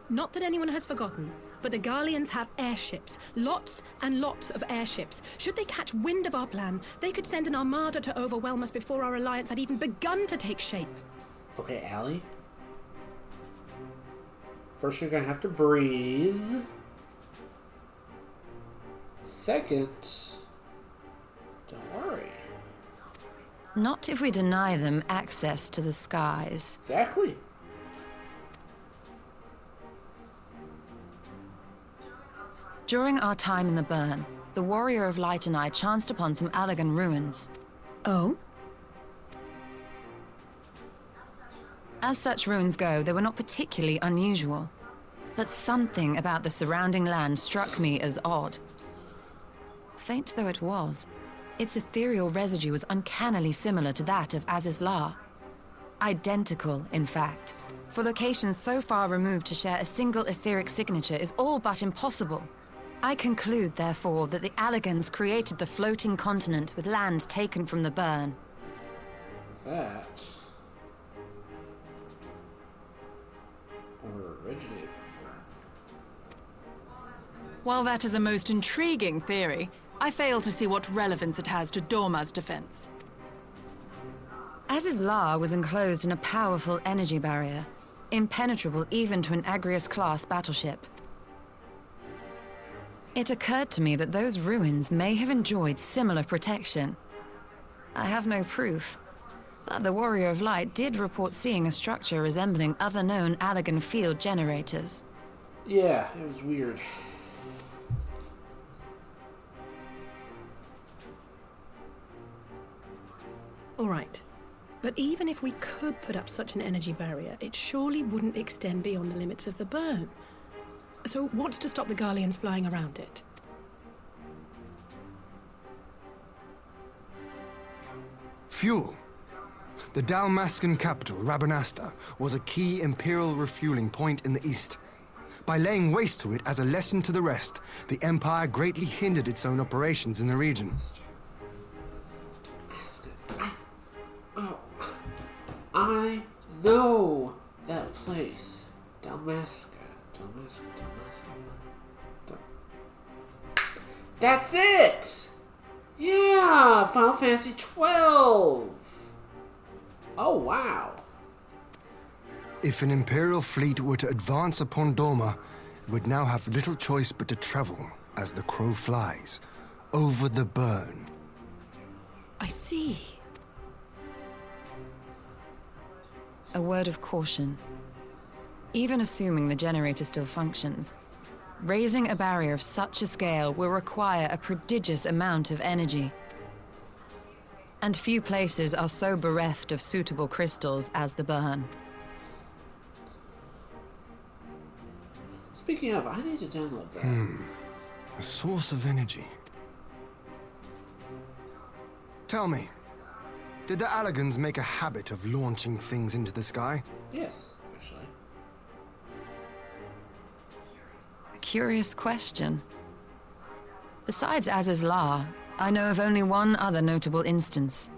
Not that anyone has forgotten, but the Garleans have airships. Lots and lots of airships. Should they catch wind of our plan, they could send an armada to overwhelm us before our alliance had even begun to take shape. Okay, Allie. First, you're gonna have to breathe. Second, don't worry. Not if we deny them access to the skies. Exactly. During our time in the burn, the Warrior of Light and I chanced upon some Allagan ruins. Oh? As such ruins go, they were not particularly unusual. But something about the surrounding land struck me as odd. Faint though it was, its ethereal residue was uncannily similar to that of Azizlar. Identical, in fact. For locations so far removed to share a single etheric signature is all but impossible. I conclude, therefore, that the Allagans created the floating continent with land taken from the burn. That originated from where? While that is a most intriguing theory, I fail to see what relevance it has to Dorma's defense. Azizlar was enclosed in a powerful energy barrier, impenetrable even to an Agrius-class battleship. It occurred to me that those ruins may have enjoyed similar protection. I have no proof, but the Warrior of Light did report seeing a structure resembling other known Allagan field generators. Yeah, it was weird. All right. But even if we could put up such an energy barrier, it surely wouldn't extend beyond the limits of the burn. So what's to stop the Garleans flying around it? Fuel. The Dalmascan capital, Rabanasta, was a key Imperial refueling point in the east. By laying waste to it as a lesson to the rest, the Empire greatly hindered its own operations in the region. I know that place. Dalmasca. That's it! Yeah! Final Fantasy XII! Oh, wow. If an Imperial fleet were to advance upon Dorma, it would now have little choice but to travel, as the crow flies, over the burn. I see. A word of caution. Even assuming the generator still functions, Raising a barrier of such a scale will require a prodigious amount of energy. And few places are so bereft of suitable crystals as the Burn. Speaking of, I need to download that. A source of energy. Tell me, did the Allagans make a habit of launching things into the sky? Yes, actually. A curious question. Besides Az's La, I know of only one other notable instance.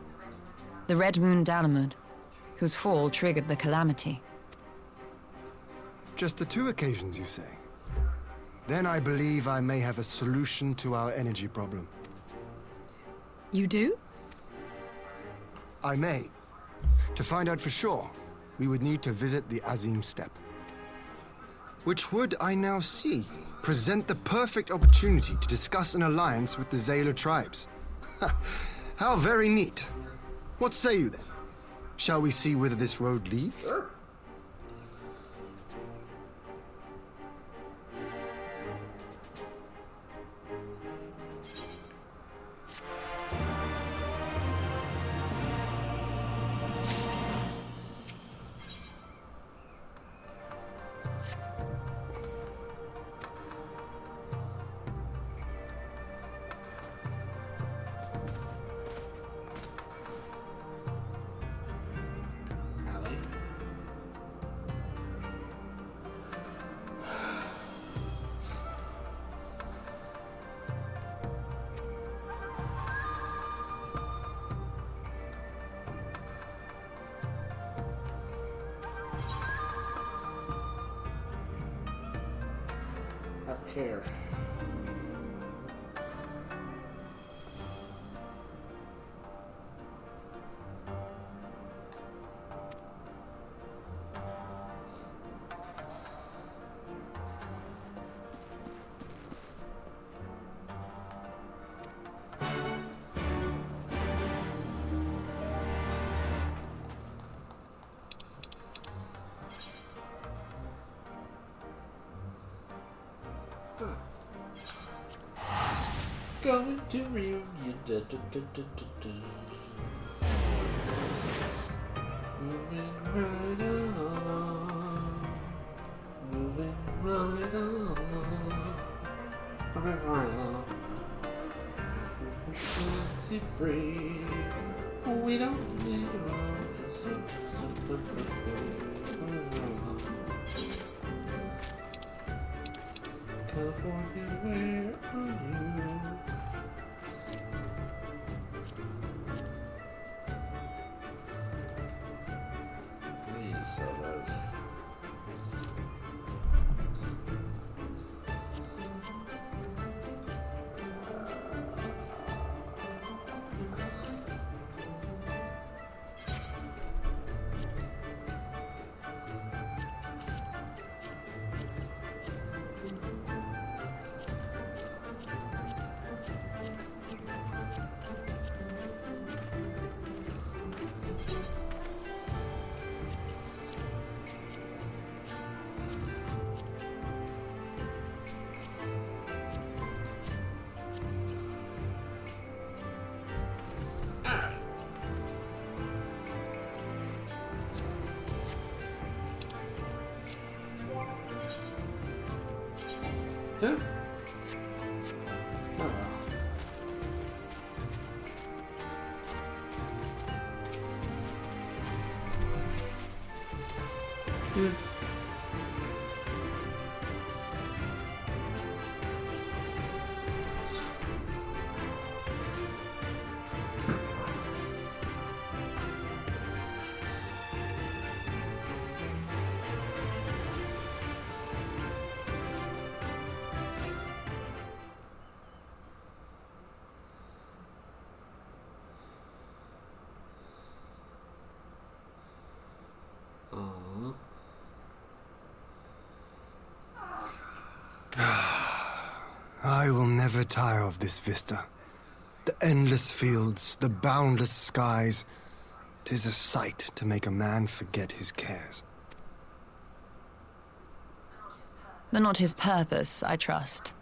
The Red Moon Dalamud, whose fall triggered the calamity. Just the 2 occasions, you say? Then I believe I may have a solution to our energy problem. You do? I may. To find out for sure, we would need to visit the Azim Steppe. Which would, I now see, present the perfect opportunity to discuss an alliance with the Zayla tribes. How very neat. What say you then? Shall we see whither this road leads? Sure. Allie. Have care. Going to reunion. Da, da, da, da, da, da. Moving right along. Moving right along. Moving right along. See free. We don't need a road. California, where are you? Please sell those. Huh? Oh well. Hmm. I will never tire of this vista. The endless fields, the boundless skies. 'Tis a sight to make a man forget his cares. But not his purpose, I trust.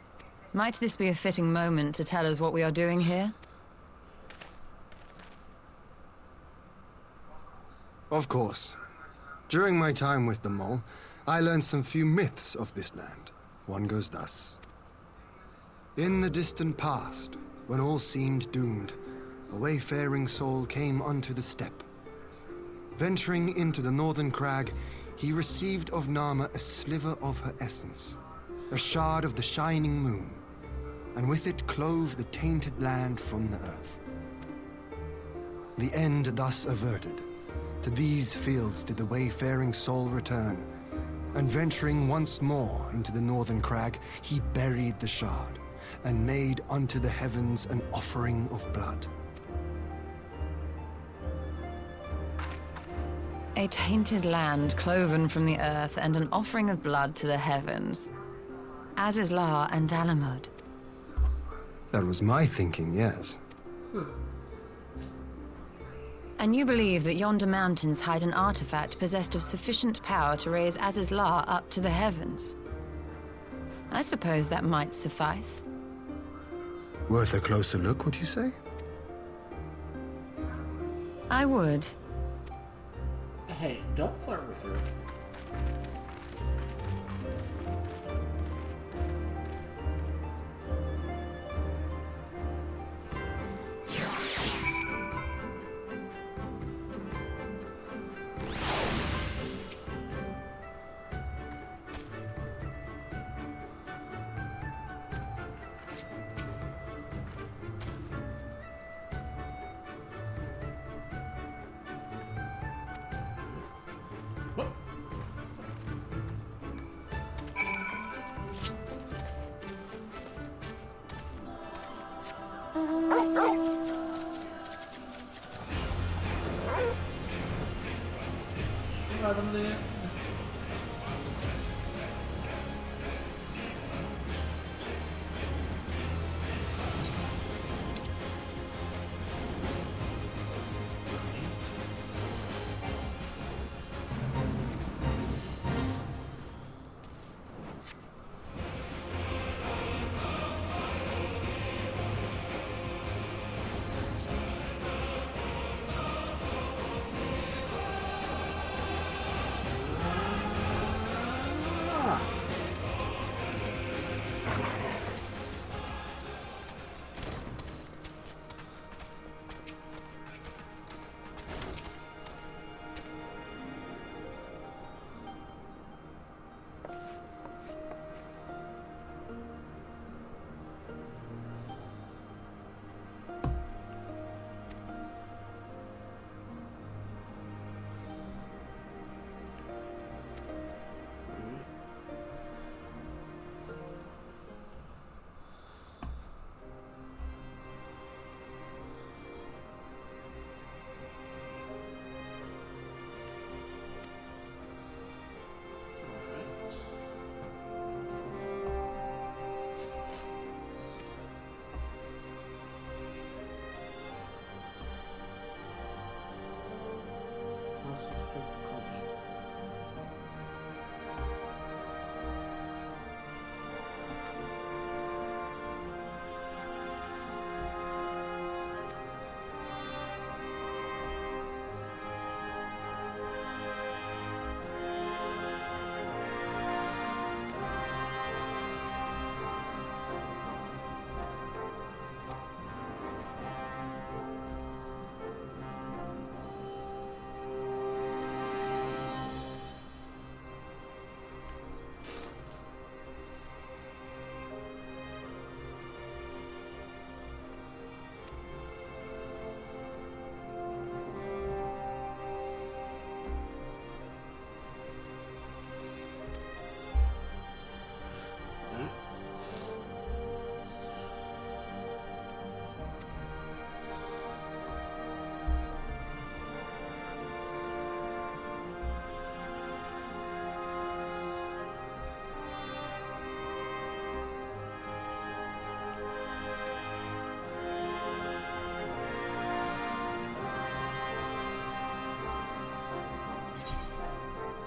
Might this be a fitting moment to tell us what we are doing here? Of course. During my time with the mole, I learned some few myths of this land. One goes thus. In the distant past, when all seemed doomed, a wayfaring soul came unto the steppe. Venturing into the northern crag, he received of Nama a sliver of her essence, a shard of the shining moon, and with it clove the tainted land from the earth. The end thus averted, to these fields did the wayfaring soul return, and venturing once more into the northern crag, he buried the shard, and made unto the heavens an offering of blood. A tainted land cloven from the earth and an offering of blood to the heavens. As is La and Dalamud. That was my thinking, yes. And you believe that yonder mountains hide an artifact possessed of sufficient power to raise Azizlar up to the heavens? I suppose that might suffice. Worth a closer look, would you say? I would. Hey, don't flirt with her.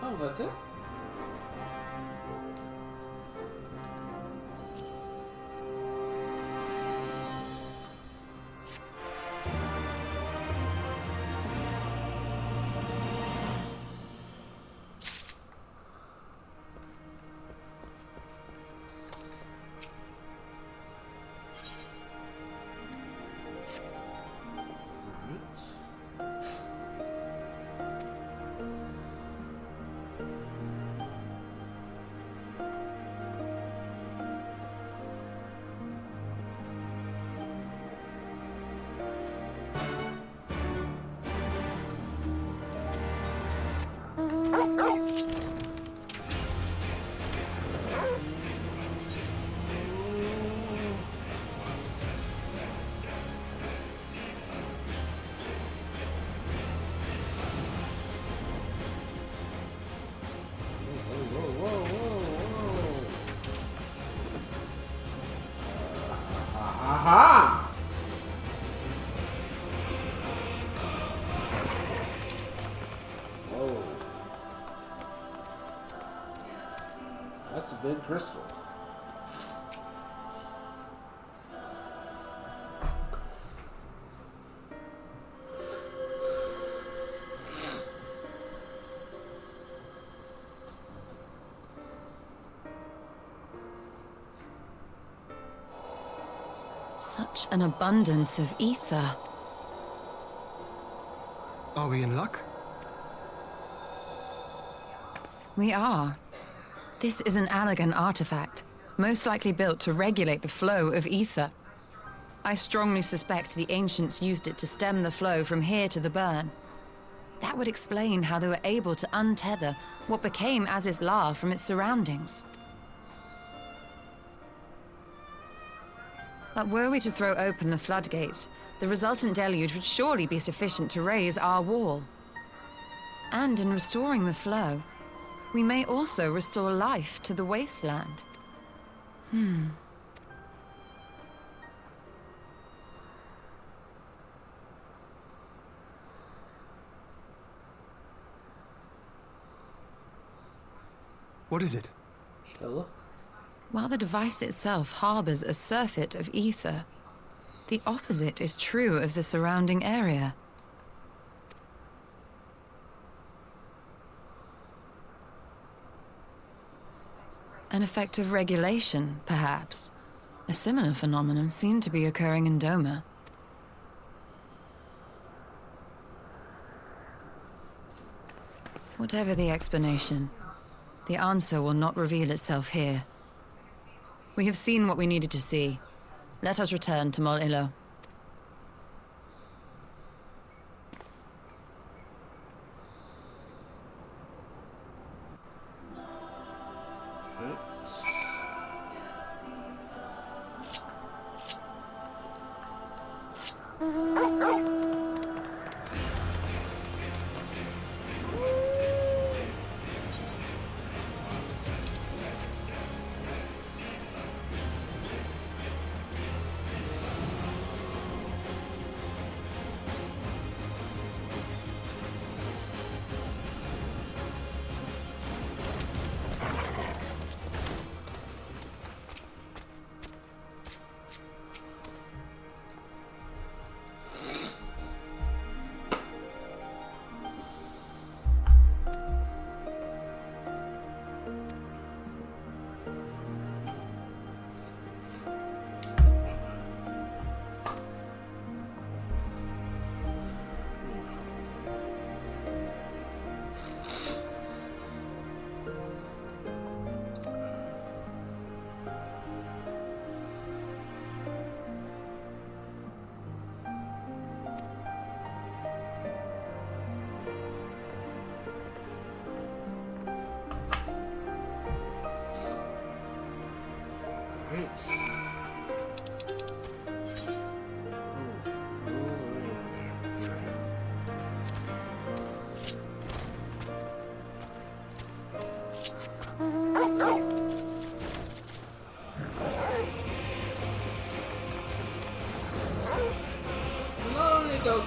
Oh, that's it? Aha! Whoa. That's a big crystal. Such an abundance of ether. Are we in luck? We are. This is an Allegan artifact, most likely built to regulate the flow of ether. I strongly suspect the ancients used it to stem the flow from here to the burn. That would explain how they were able to untether what became Azys La from its surroundings. But were we to throw open the floodgates, the resultant deluge would surely be sufficient to raise our wall. And in restoring the flow, we may also restore life to the wasteland. What is it? Stella? While the device itself harbors a surfeit of ether, the opposite is true of the surrounding area. An effect of regulation, perhaps. A similar phenomenon seemed to be occurring in Doma. Whatever the explanation, the answer will not reveal itself here. We have seen what we needed to see. Let us return to Mol Ilo.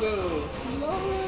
Go. Slowly.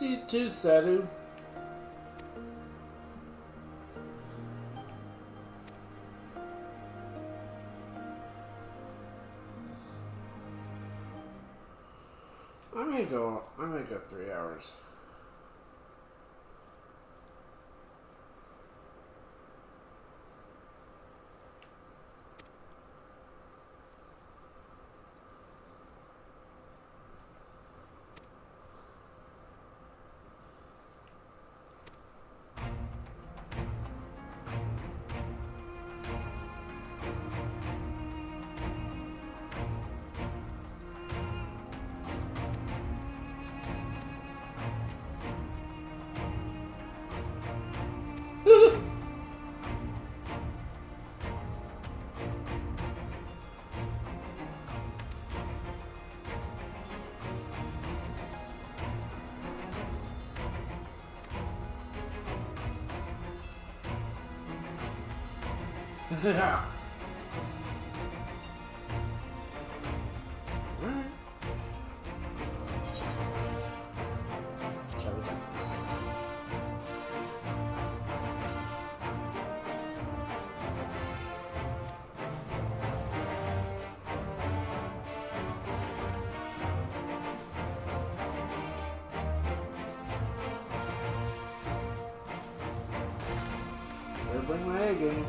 see two Sedu. I may go 3 hours. Yeah. Alright. Shall we go? Better bring my A game.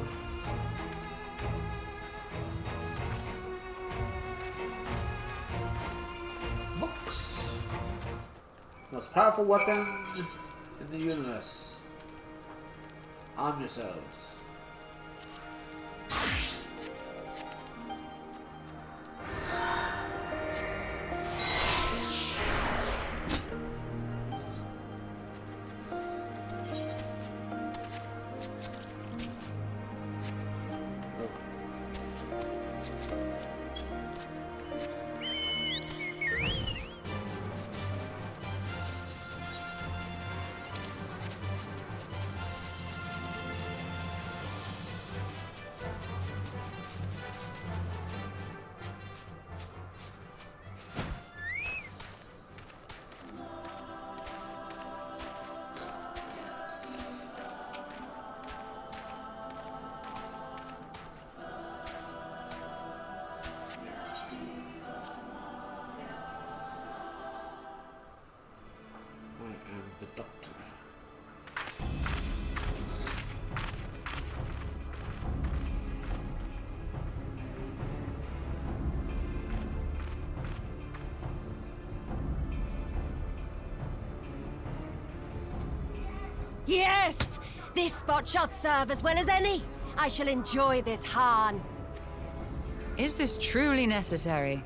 Books. Most powerful weapon in the universe. Omnisos. The doctor. Yes! This spot shall serve as well as any. I shall enjoy this Hahn. Is this truly necessary?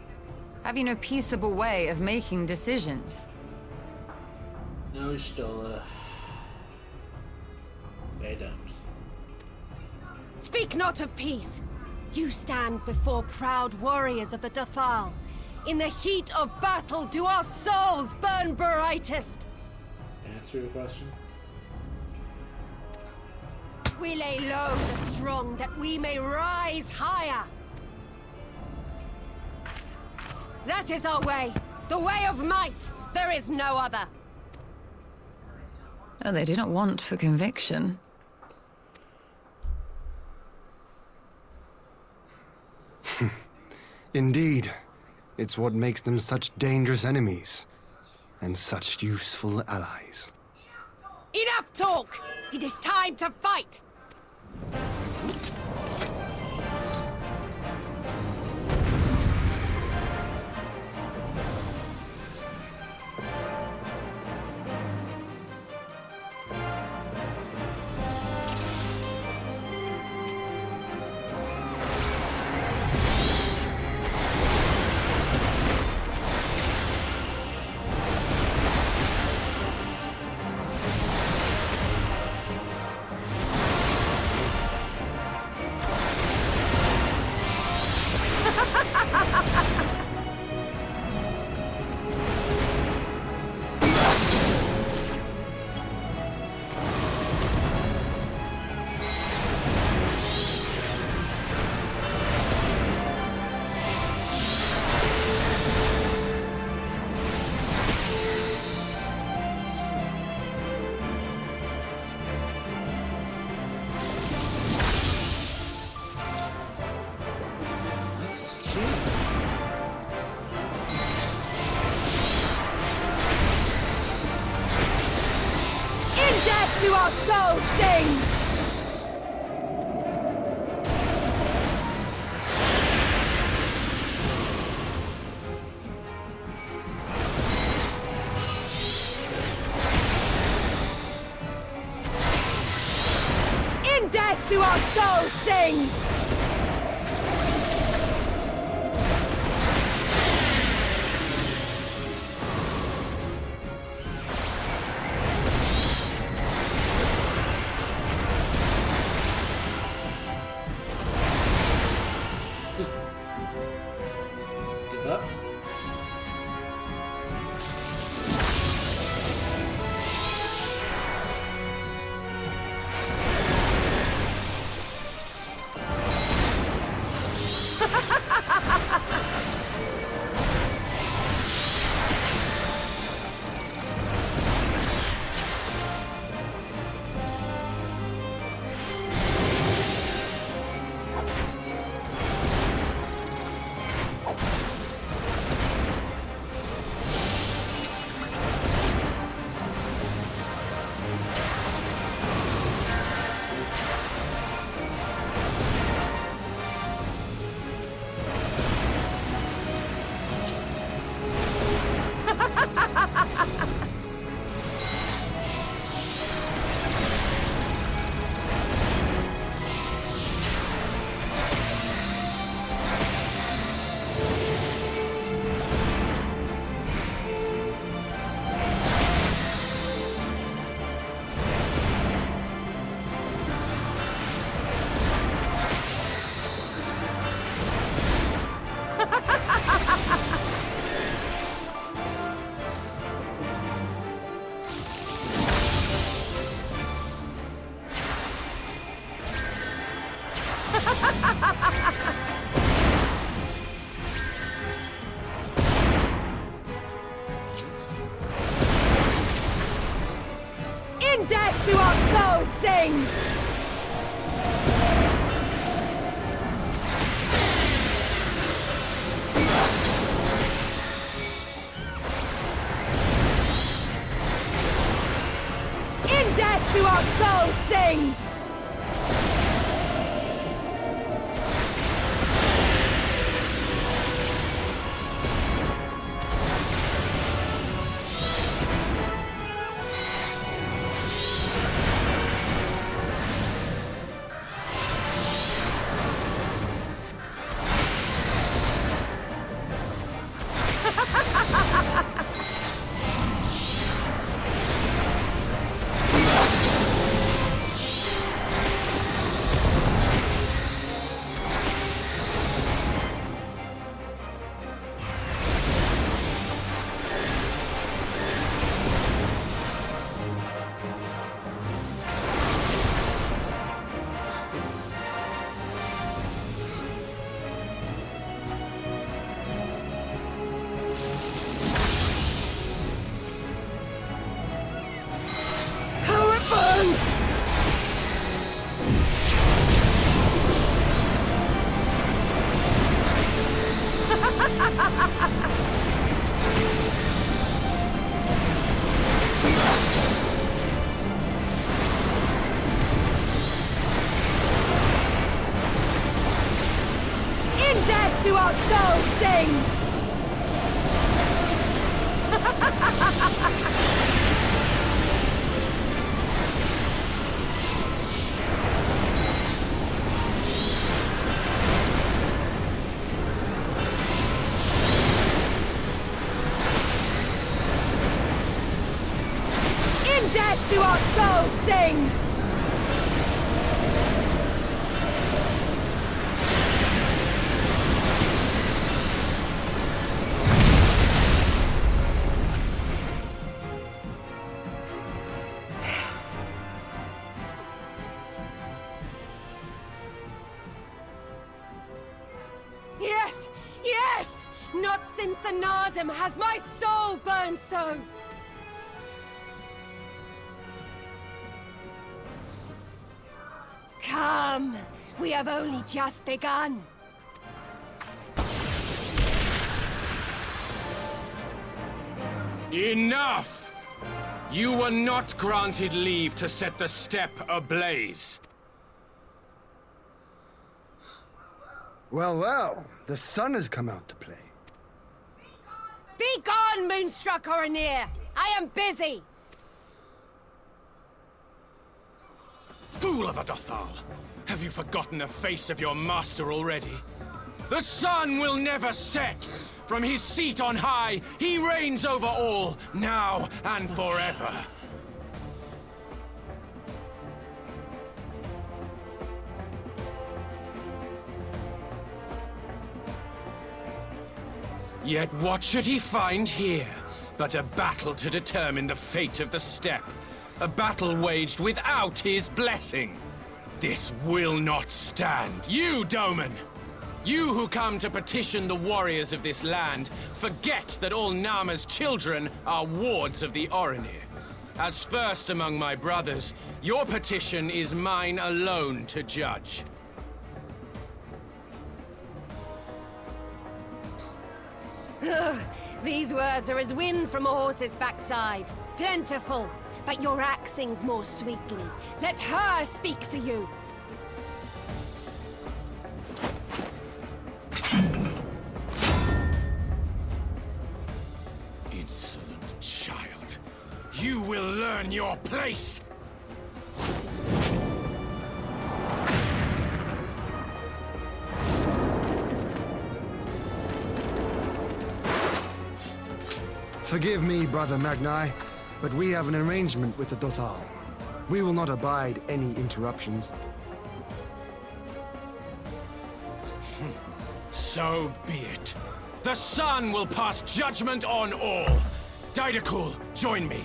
Have you no peaceable way of making decisions? No, Stola. They don't. Speak not of peace. You stand before proud warriors of the Dathal. In the heat of battle, do our souls burn brightest? Answer your question. We lay low the strong that we may rise higher. That is our way. The way of might. There is no other. Oh, they do not want for conviction. Indeed. It's what makes them such dangerous enemies. And such useful allies. Enough talk! It is time to fight! soul sing! In death do our souls sing! Give up. In death do our souls sing! In death do our souls sing! How it burns! In death do our souls sing! In death do our souls sing! Yes! Yes! Not since the Nardum has my soul burned so! Come! We have only just begun! Enough! You were not granted leave to set the steppe ablaze. Well, well, the sun has come out to play. Be gone, Moonstruck Oranir! I am busy! Fool of a Dothal! Have you forgotten the face of your master already? The sun will never set! From his seat on high, he reigns over all, now and forever. Yet what should he find here but a battle to determine the fate of the steppe? A battle waged without his blessing. This will not stand. You, Doman! You who come to petition the warriors of this land, forget that all Nama's children are wards of the Oranir. As first among my brothers, your petition is mine alone to judge. These words are as wind from a horse's backside. Plentiful, but your axe sings more sweetly. Let her speak for you. Insolent child. You will learn your place! Forgive me, Brother Magni, but we have an arrangement with the Dothal. We will not abide any interruptions. So be it. The sun will pass judgment on all. Didakul, join me.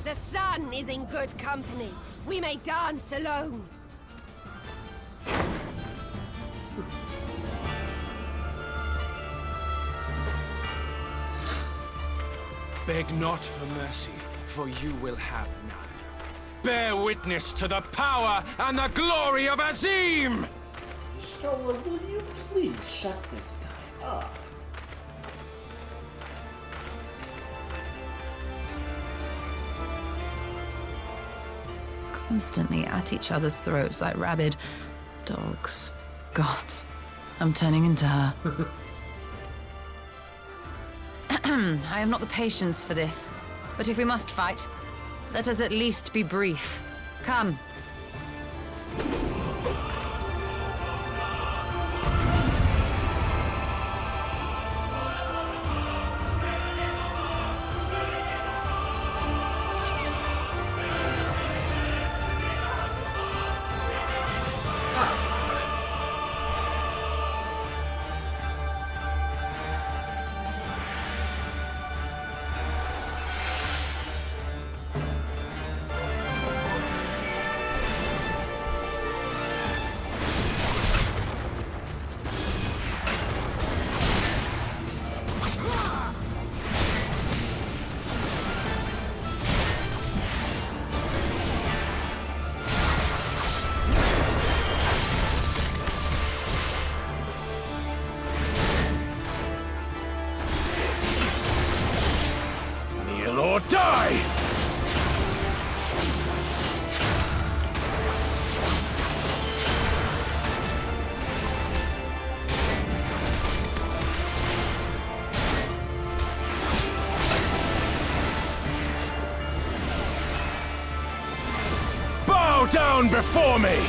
The sun is in good company. We may dance alone. Beg not for mercy, for you will have none. Bear witness to the power and the glory of Azim! Stola, will you please shut this guy up? Constantly at each other's throats like rabid dogs. Gods, I'm turning into her. I have not the patience for this. But if we must fight, let us at least be brief. Come. Kneel or die! Bow down before me!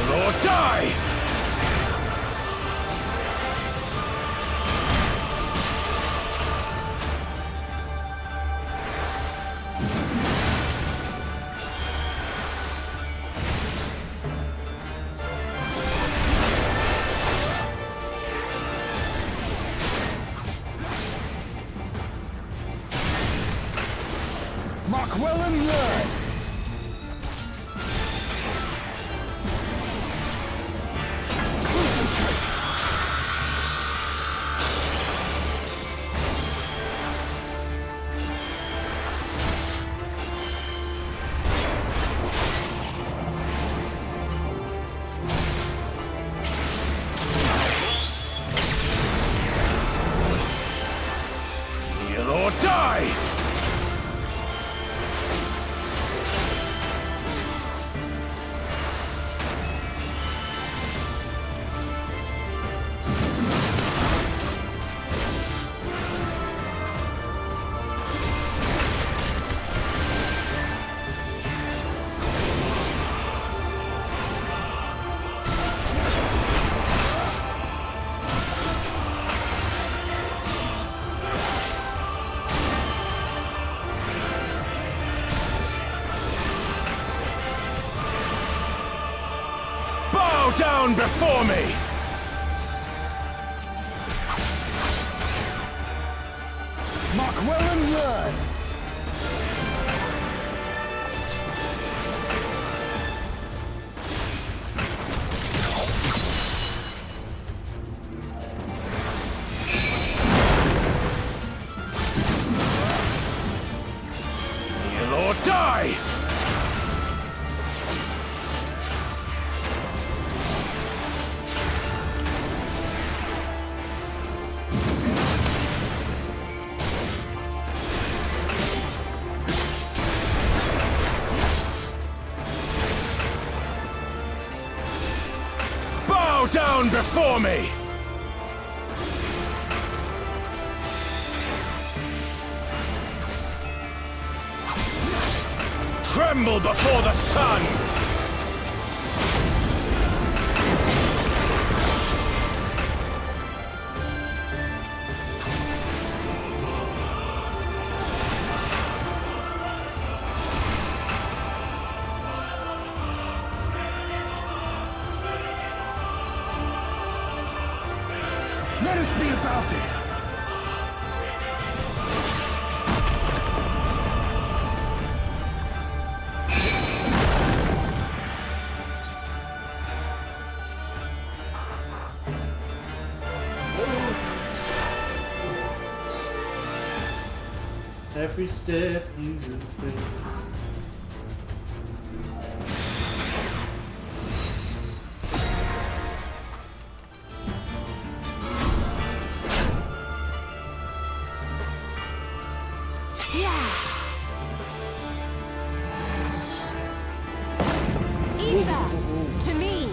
Or die! well and learn! Kneel or die! Bow down before me! Mark well and learn! Kneel or die! Bow down before me! Tremble before the sun! Let us be about it! Every step you take. To me!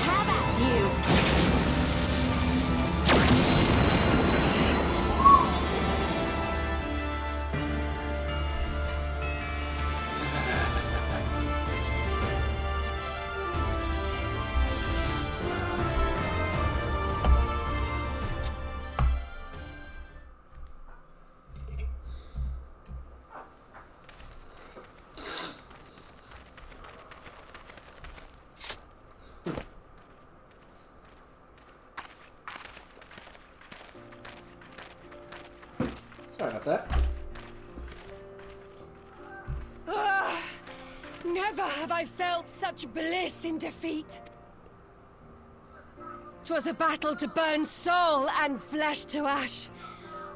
Have at you! Sorry about that. Never have I felt such bliss in defeat. 'Twas a battle to burn soul and flesh to ash.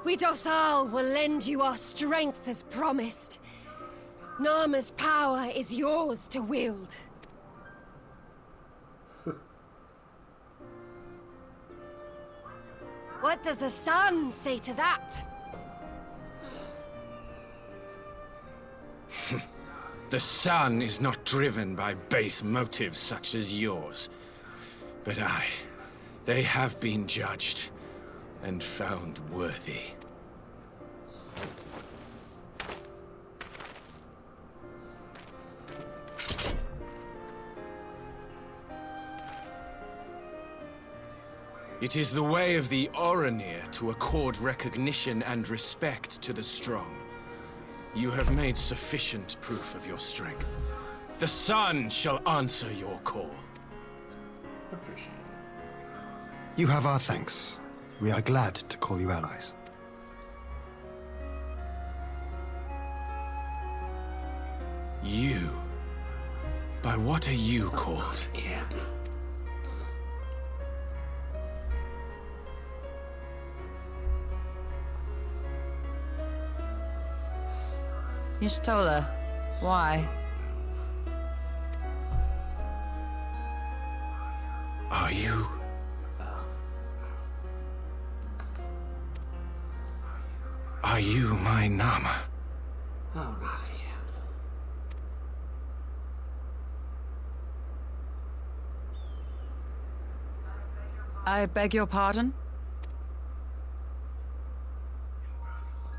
We Dothal will lend you our strength as promised. Narma's power is yours to wield. What does the sun say to that? The sun is not driven by base motives such as yours. But they have been judged and found worthy. It is the way of the Oranir to accord recognition and respect to the strong. You have made sufficient proof of your strength. The sun shall answer your call. Appreciate it. You have our thanks. We are glad to call you allies. You? By what are you called? Again. Y'shtola, why? Are you? Are you my Nama? Oh, not again. I beg your pardon?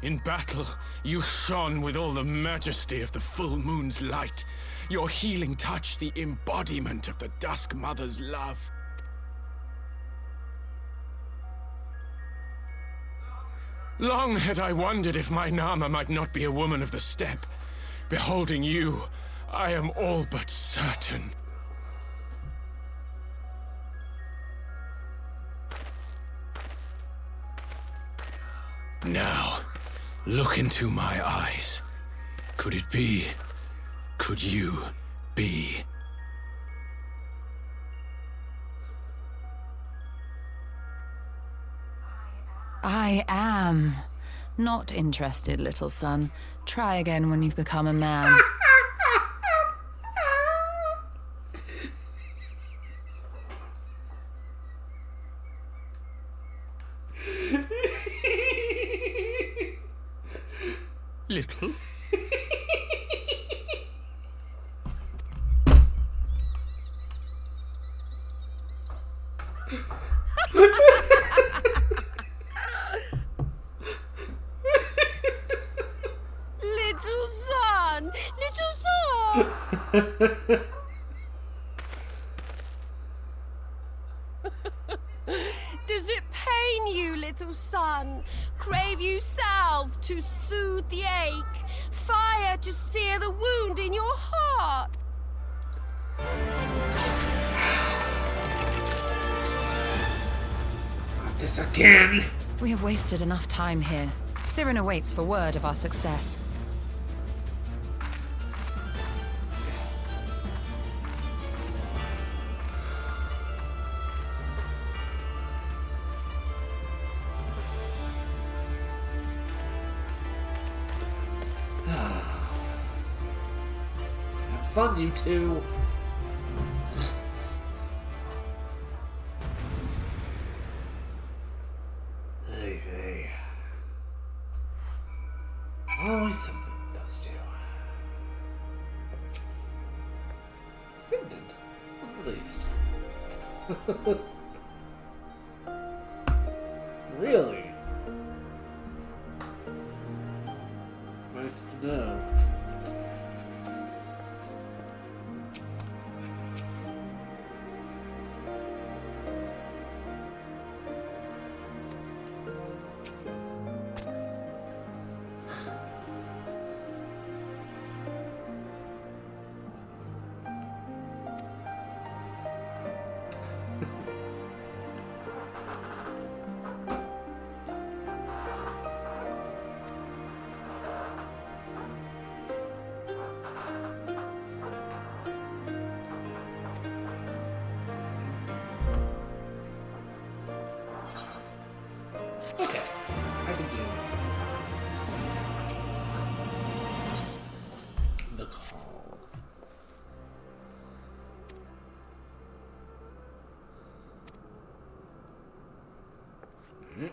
In battle, you shone with all the majesty of the full moon's light. Your healing touch, the embodiment of the Dusk Mother's love. Long had I wondered if my Nama might not be a woman of the steppe. Beholding you, I am all but certain. Now, look into my eyes. Could it be? Could you be? I am. Not interested, little son. Try again when you've become a man. Little? Little son! Little son! Does it pain you, little son? Crave you salve to soothe the ache? Fire to sear the wound in your heart? Not this again. We have wasted enough time here. Siren awaits for word of our success. Have fun, you two. Hey. Always something with those two. Offended, at least. Really? Nice to know. Okay, I can do the call. Alright.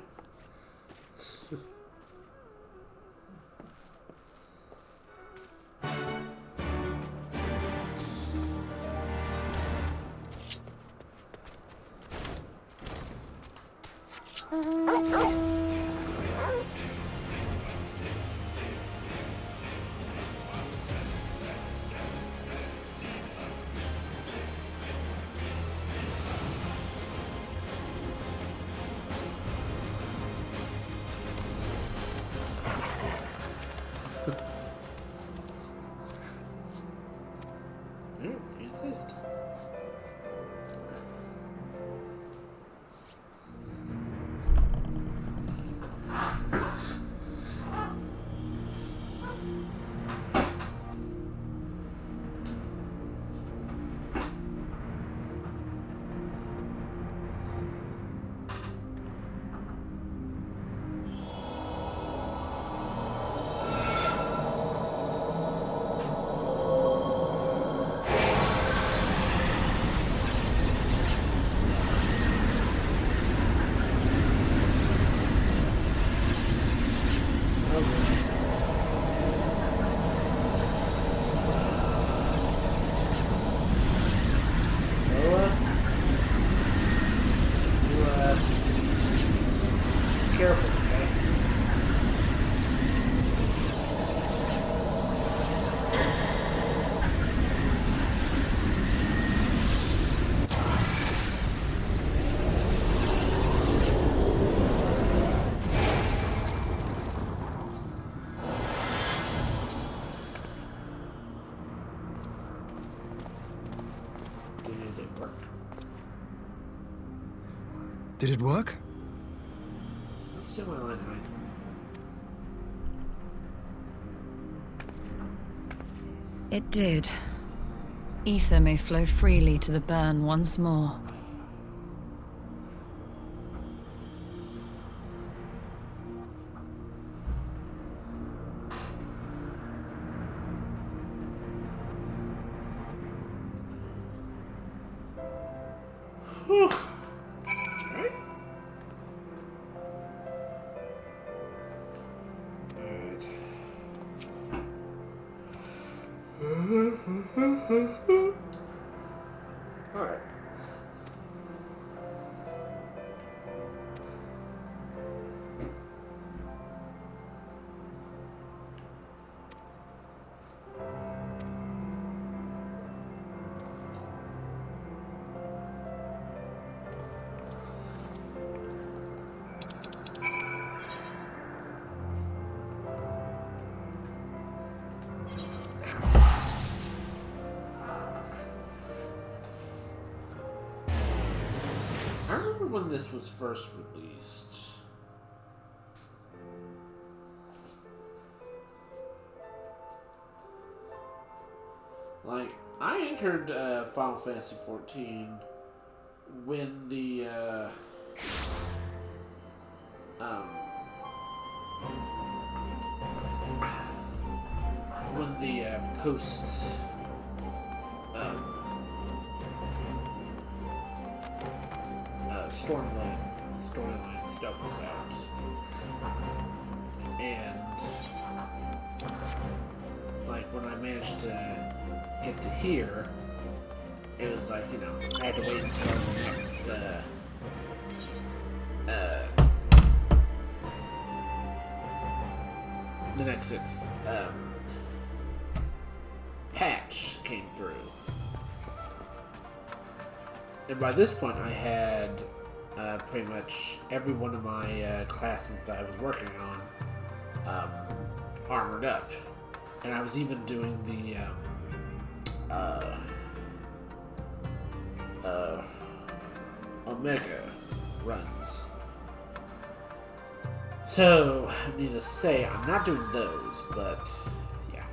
If you insist. Did it work? Let's do my line high. It did. Ether may flow freely to the burn once more. Whew. Alright. I remember when this was first released. Like, I entered Final Fantasy XIV when the posts storyline stuff was out, and like when I managed to get to here, it was like, you know, I had to wait until the next patch came through. And by this point, I had pretty much every one of my classes that I was working on armored up. And I was even doing the Omega runs. So, needless to say, I'm not doing those, but yeah.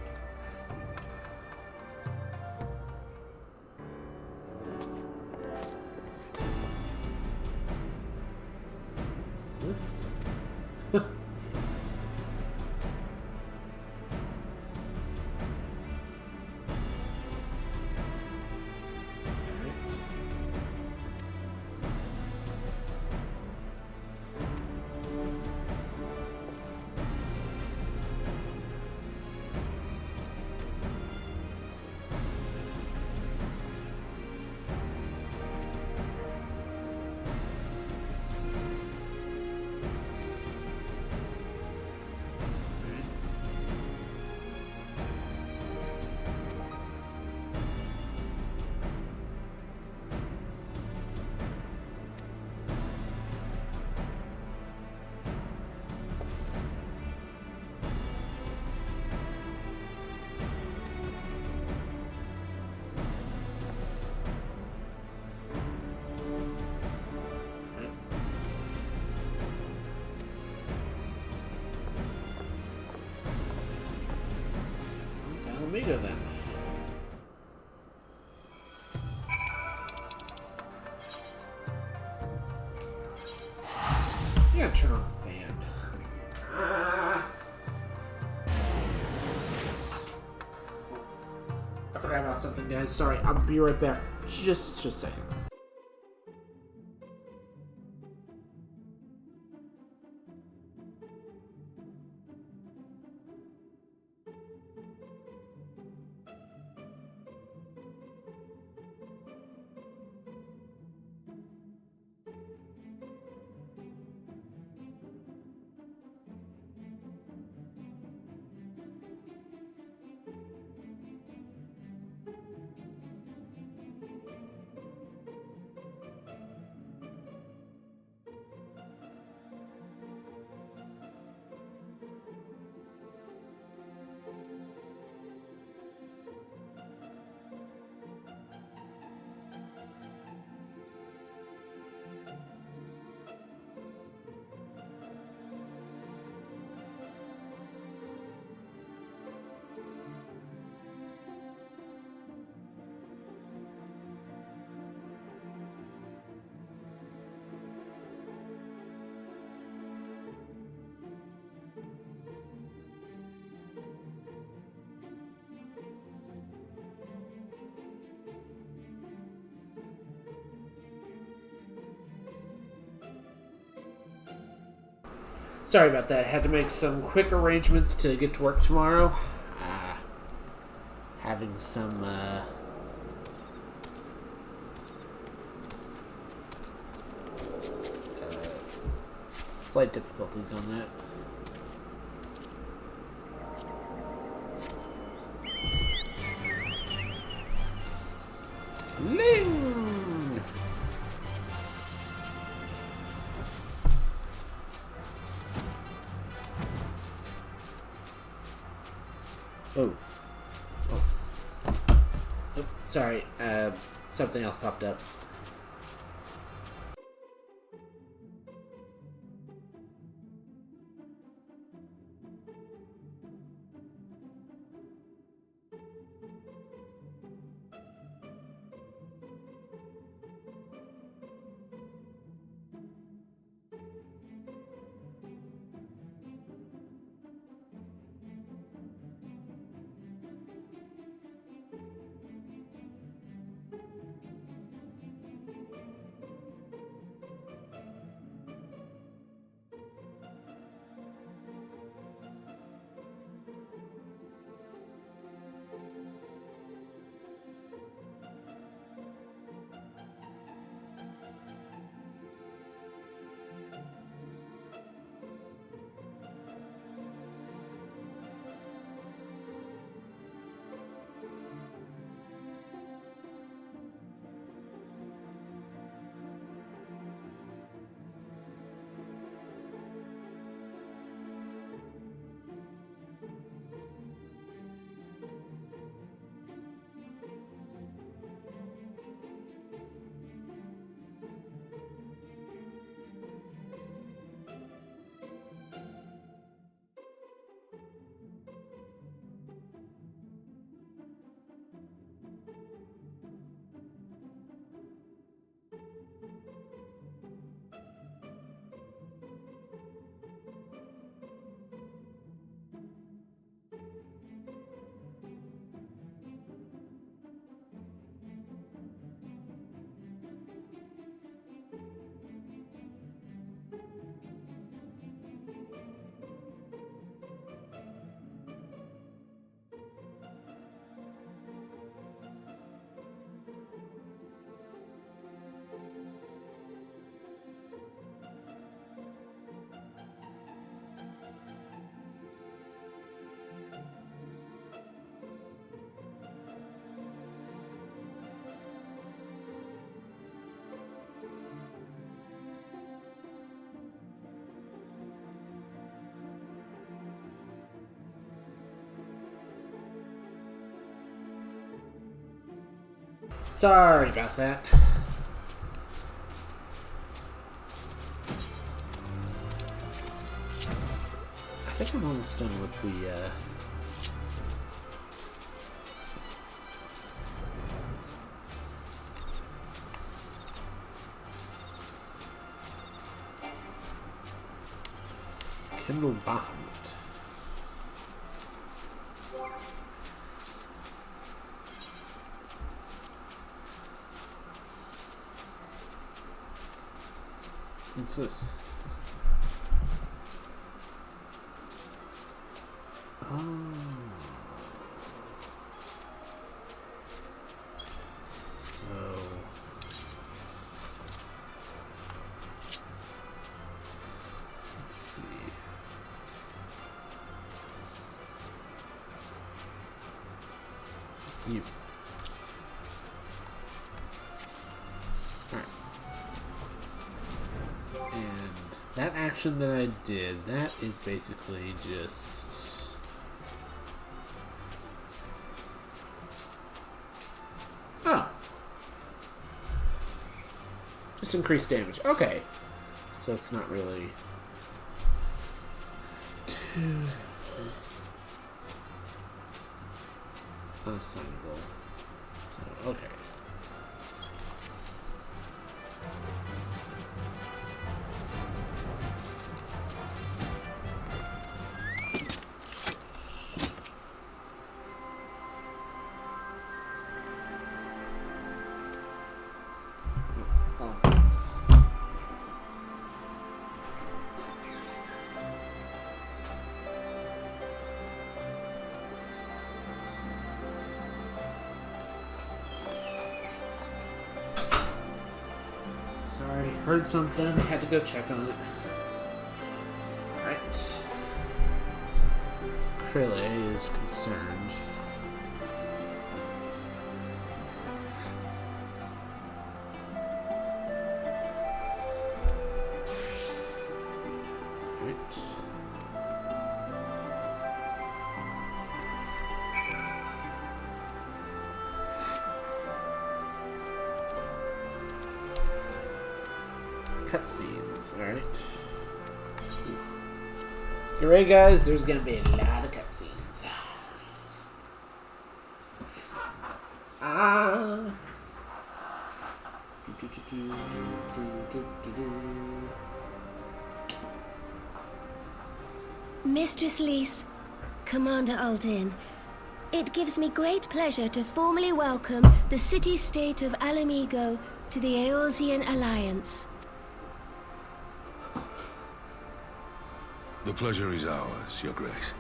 Amigo then. You gotta turn on the fan. I forgot about something, guys. Sorry, I'll be right back. Just a second. Sorry about that. Had to make some quick arrangements to get to work tomorrow. Having some slight difficulties on that. Ling! Oh. Oh, sorry. Something else popped up. Sorry about that. I think I'm almost done with the, Kindle Bond. What's this? Oh. So. Let's see. You. And that action that I did, that is basically just... Oh. Just increased damage. Okay. So it's not really too unassignable. So, okay. Sorry, heard something. Had to go check on it. Alright. Prelude is concerned. Cutscenes, alright. Get ready, guys, there's gonna be a lot of cutscenes. Mistress Lys, Commander Aldin, it gives me great pleasure to formally welcome the city-state of Alamigo to the Eorzean Alliance. The pleasure is ours, Your Grace.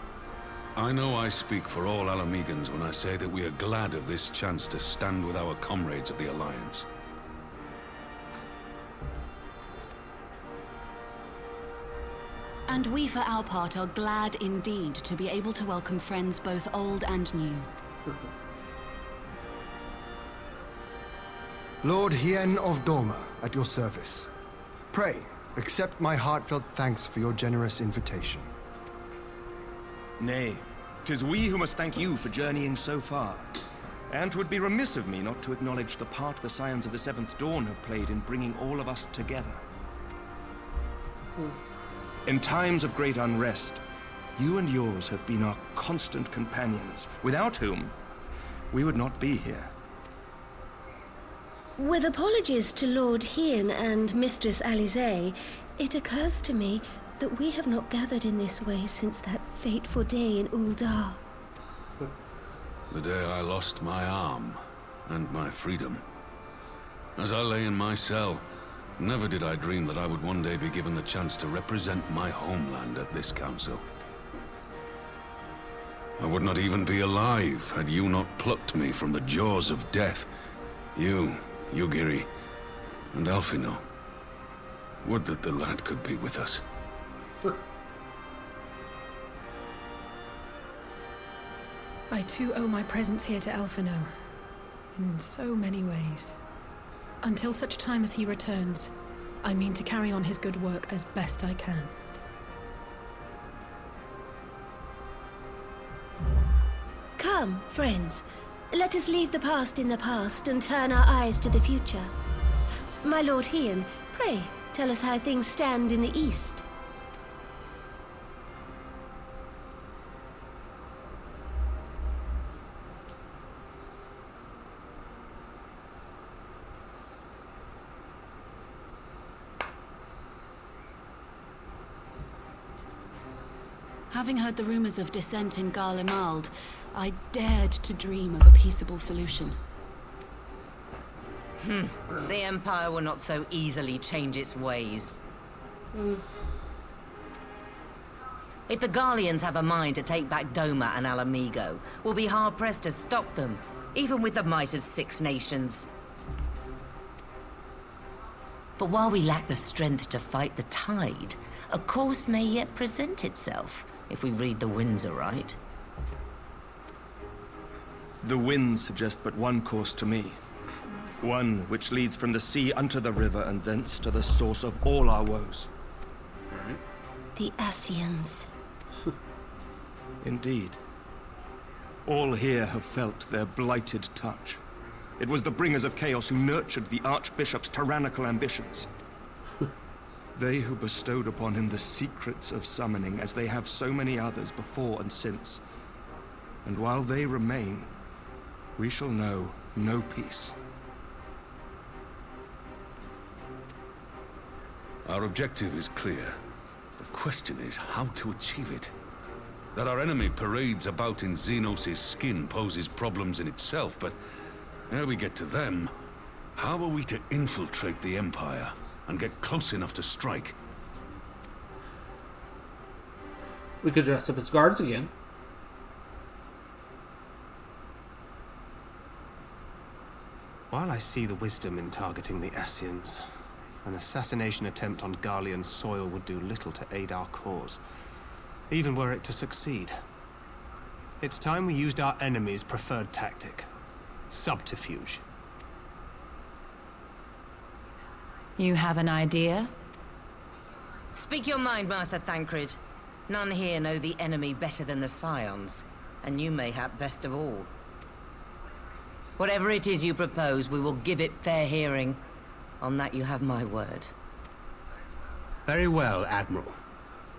I know I speak for all Alamegans when I say that we are glad of this chance to stand with our comrades of the Alliance. And we, for our part, are glad indeed to be able to welcome friends both old and new. Lord Hien of Doma, at your service. Pray, accept my heartfelt thanks for your generous invitation. Nay, 'tis we who must thank you for journeying so far. And 'twould be remiss of me not to acknowledge the part the Scions of the Seventh Dawn have played in bringing all of us together. In times of great unrest, you and yours have been our constant companions, without whom we would not be here. With apologies to Lord Hien and Mistress Alize, it occurs to me that we have not gathered in this way since that fateful day in Uldar. The day I lost my arm and my freedom. As I lay in my cell, never did I dream that I would one day be given the chance to represent my homeland at this council. I would not even be alive had you not plucked me from the jaws of death. You, Yugiri, and Alphino. Would that the lad could be with us. I too owe my presence here to Alphino, in so many ways. Until such time as he returns, I mean to carry on his good work as best I can. Come, friends. Let us leave the past in the past and turn our eyes to the future. My Lord Hien, pray, tell us how things stand in the east. Having heard the rumors of dissent in Garlemald, I dared to dream of a peaceable solution. The Empire will not so easily change its ways. If the Garleans have a mind to take back Doma and Alamigo, we'll be hard-pressed to stop them, even with the might of 6 nations. For while we lack the strength to fight the tide, a course may yet present itself, if we read the winds aright. The winds suggest but one course to me. One which leads from the sea unto the river and thence to the source of all our woes. The Ascians. Indeed. All here have felt their blighted touch. It was the bringers of chaos who nurtured the Archbishop's tyrannical ambitions. They who bestowed upon him the secrets of summoning, as they have so many others before and since. And while they remain, we shall know no peace. Our objective is clear. The question is how to achieve it. That our enemy parades about in Xenos' skin poses problems in itself, but ere we get to them, how are we to infiltrate the Empire and get close enough to strike? We could dress up as guards again. While I see the wisdom in targeting the Ascians, an assassination attempt on Garlean soil would do little to aid our cause, even were it to succeed. It's time we used our enemy's preferred tactic: subterfuge. You have an idea? Speak your mind, Master Thancred. None here know the enemy better than the Scions, and you mayhap best of all. Whatever it is you propose, we will give it fair hearing. On that you have my word. Very well, Admiral.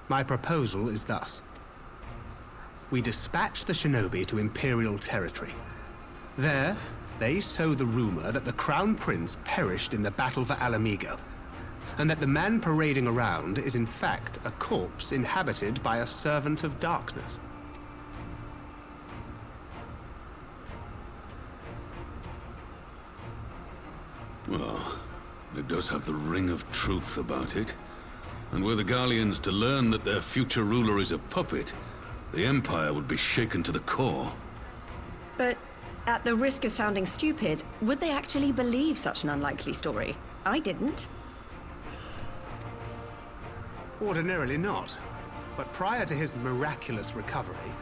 My proposal is thus. We dispatch the shinobi to Imperial territory. There, they sow the rumor that the Crown Prince perished in the battle for Alamigo, and that the man parading around is in fact a corpse inhabited by a servant of darkness. Well, it does have the ring of truth about it. And were the Garleans to learn that their future ruler is a puppet, the Empire would be shaken to the core. But at the risk of sounding stupid, would they actually believe such an unlikely story? I didn't. Ordinarily not. But prior to his miraculous recovery,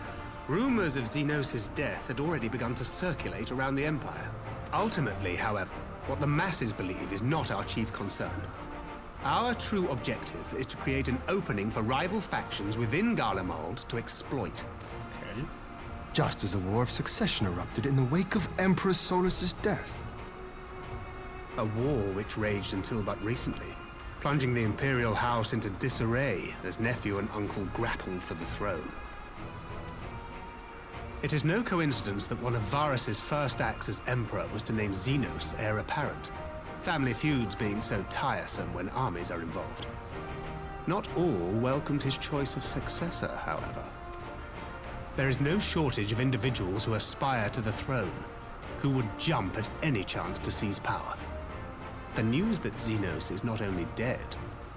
rumors of Xenos' death had already begun to circulate around the Empire. Ultimately, however, what the masses believe is not our chief concern. Our true objective is to create an opening for rival factions within Garlemald to exploit. Just as a war of succession erupted in the wake of Emperor Solus's death. A war which raged until but recently, plunging the Imperial House into disarray as nephew and uncle grappled for the throne. It is no coincidence that one of Varus's first acts as Emperor was to name Xenos heir apparent, family feuds being so tiresome when armies are involved. Not all welcomed his choice of successor, however. There is no shortage of individuals who aspire to the throne, who would jump at any chance to seize power. The news that Xenos is not only dead,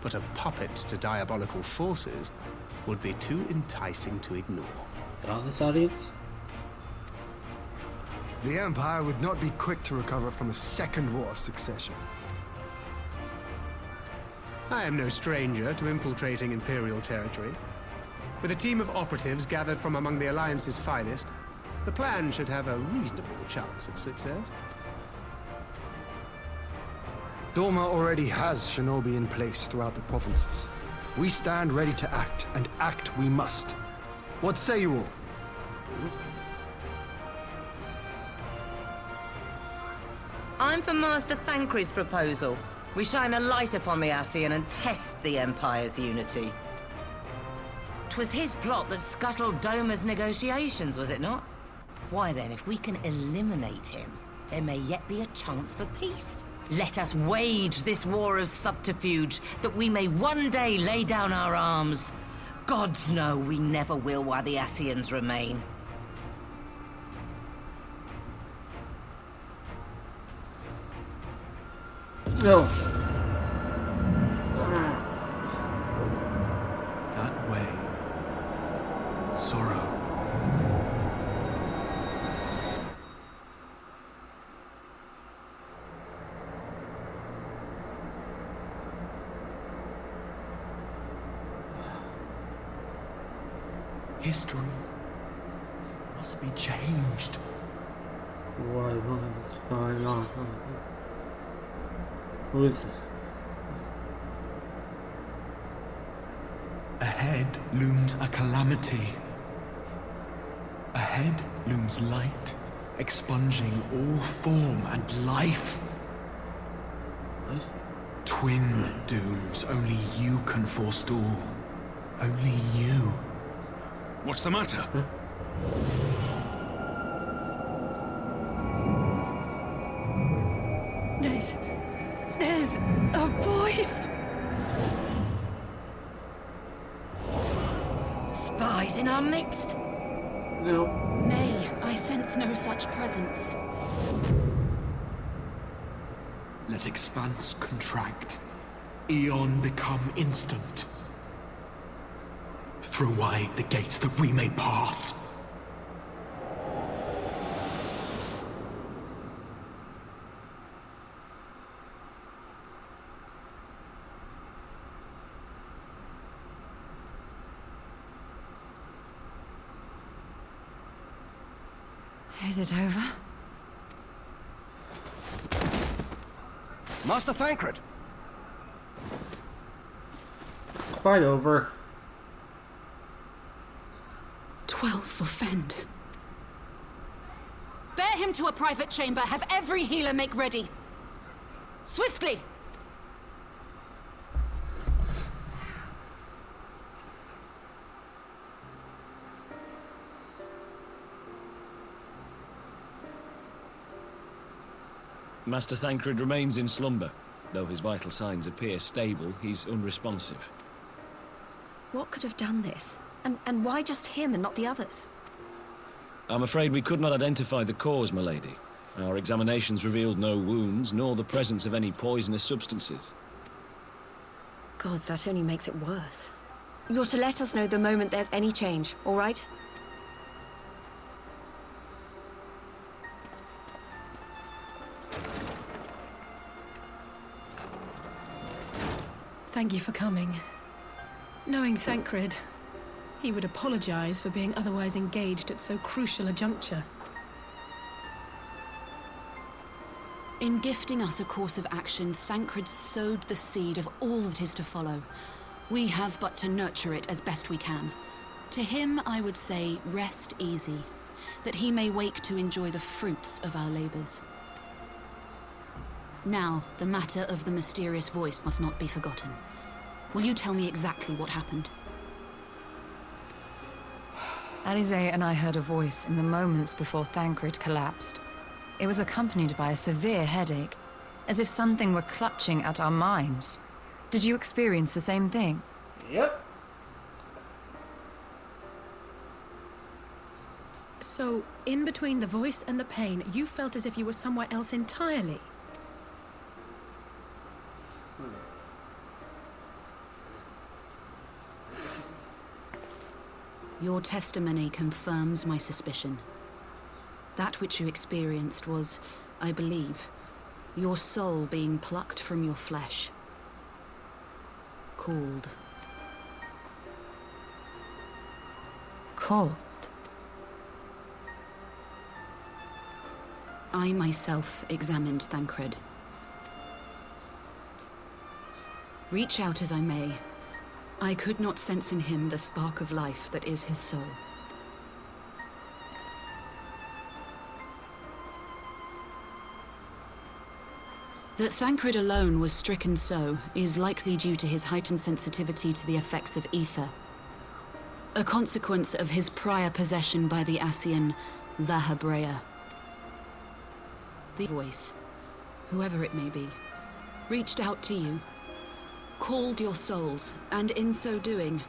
but a puppet to diabolical forces would be too enticing to ignore. On this audience? The Empire would not be quick to recover from a second war of succession. I am no stranger to infiltrating Imperial territory. With a team of operatives gathered from among the Alliance's finest, the plan should have a reasonable chance of success. Doma already has shinobi in place throughout the provinces. We stand ready to act, and act we must. What say you all? I'm for Master Thancred's proposal. We shine a light upon the Ascian and test the Empire's unity. 'Twas his plot that scuttled Doma's negotiations, was it not? Why then, if we can eliminate him, there may yet be a chance for peace. Let us wage this war of subterfuge, that we may one day lay down our arms. Gods know we never will while the Ascians remain. No. That way. Sorrow. History must be changed. What's going on? Who is this? Ahead looms a calamity. Ahead looms light, expunging all form and life. What? Twin dooms only you can forestall. Only you. What's the matter? There's a voice. Spies in our midst? No. Nay, I sense no such presence. Let expanse contract. Eon become instant. Throw wide the gates that we may pass. Is it over? Master Thancred! Quite over. 12 for Fend. Bear him to a private chamber. Have every healer make ready. Swiftly! Master Thancred remains in slumber. Though his vital signs appear stable, he's unresponsive. What could have done this? And why just him and not the others? I'm afraid we could not identify the cause, my lady. Our examinations revealed no wounds, nor the presence of any poisonous substances. Gods, that only makes it worse. You're to let us know the moment there's any change, all right? Thank you for coming. Knowing Thancred, he would apologize for being otherwise engaged at so crucial a juncture. In gifting us a course of action, Thancred sowed the seed of all that is to follow. We have but to nurture it as best we can. To him, I would say, rest easy, that he may wake to enjoy the fruits of our labors. Now, the matter of the mysterious voice must not be forgotten. Will you tell me exactly what happened? Alizé and I heard a voice in the moments before Thancred collapsed. It was accompanied by a severe headache, as if something were clutching at our minds. Did you experience the same thing? Yep. So, in between the voice and the pain, you felt as if you were somewhere else entirely. Your testimony confirms my suspicion. That which you experienced was, I believe, your soul being plucked from your flesh. Called. Called? I myself examined Thancred. Reach out as I may, I could not sense in him the spark of life that is his soul. That Thancred alone was stricken so is likely due to his heightened sensitivity to the effects of ether, a consequence of his prior possession by the Ascian, the Hebrea. The voice, whoever it may be, reached out to you, called your souls, and in so doing,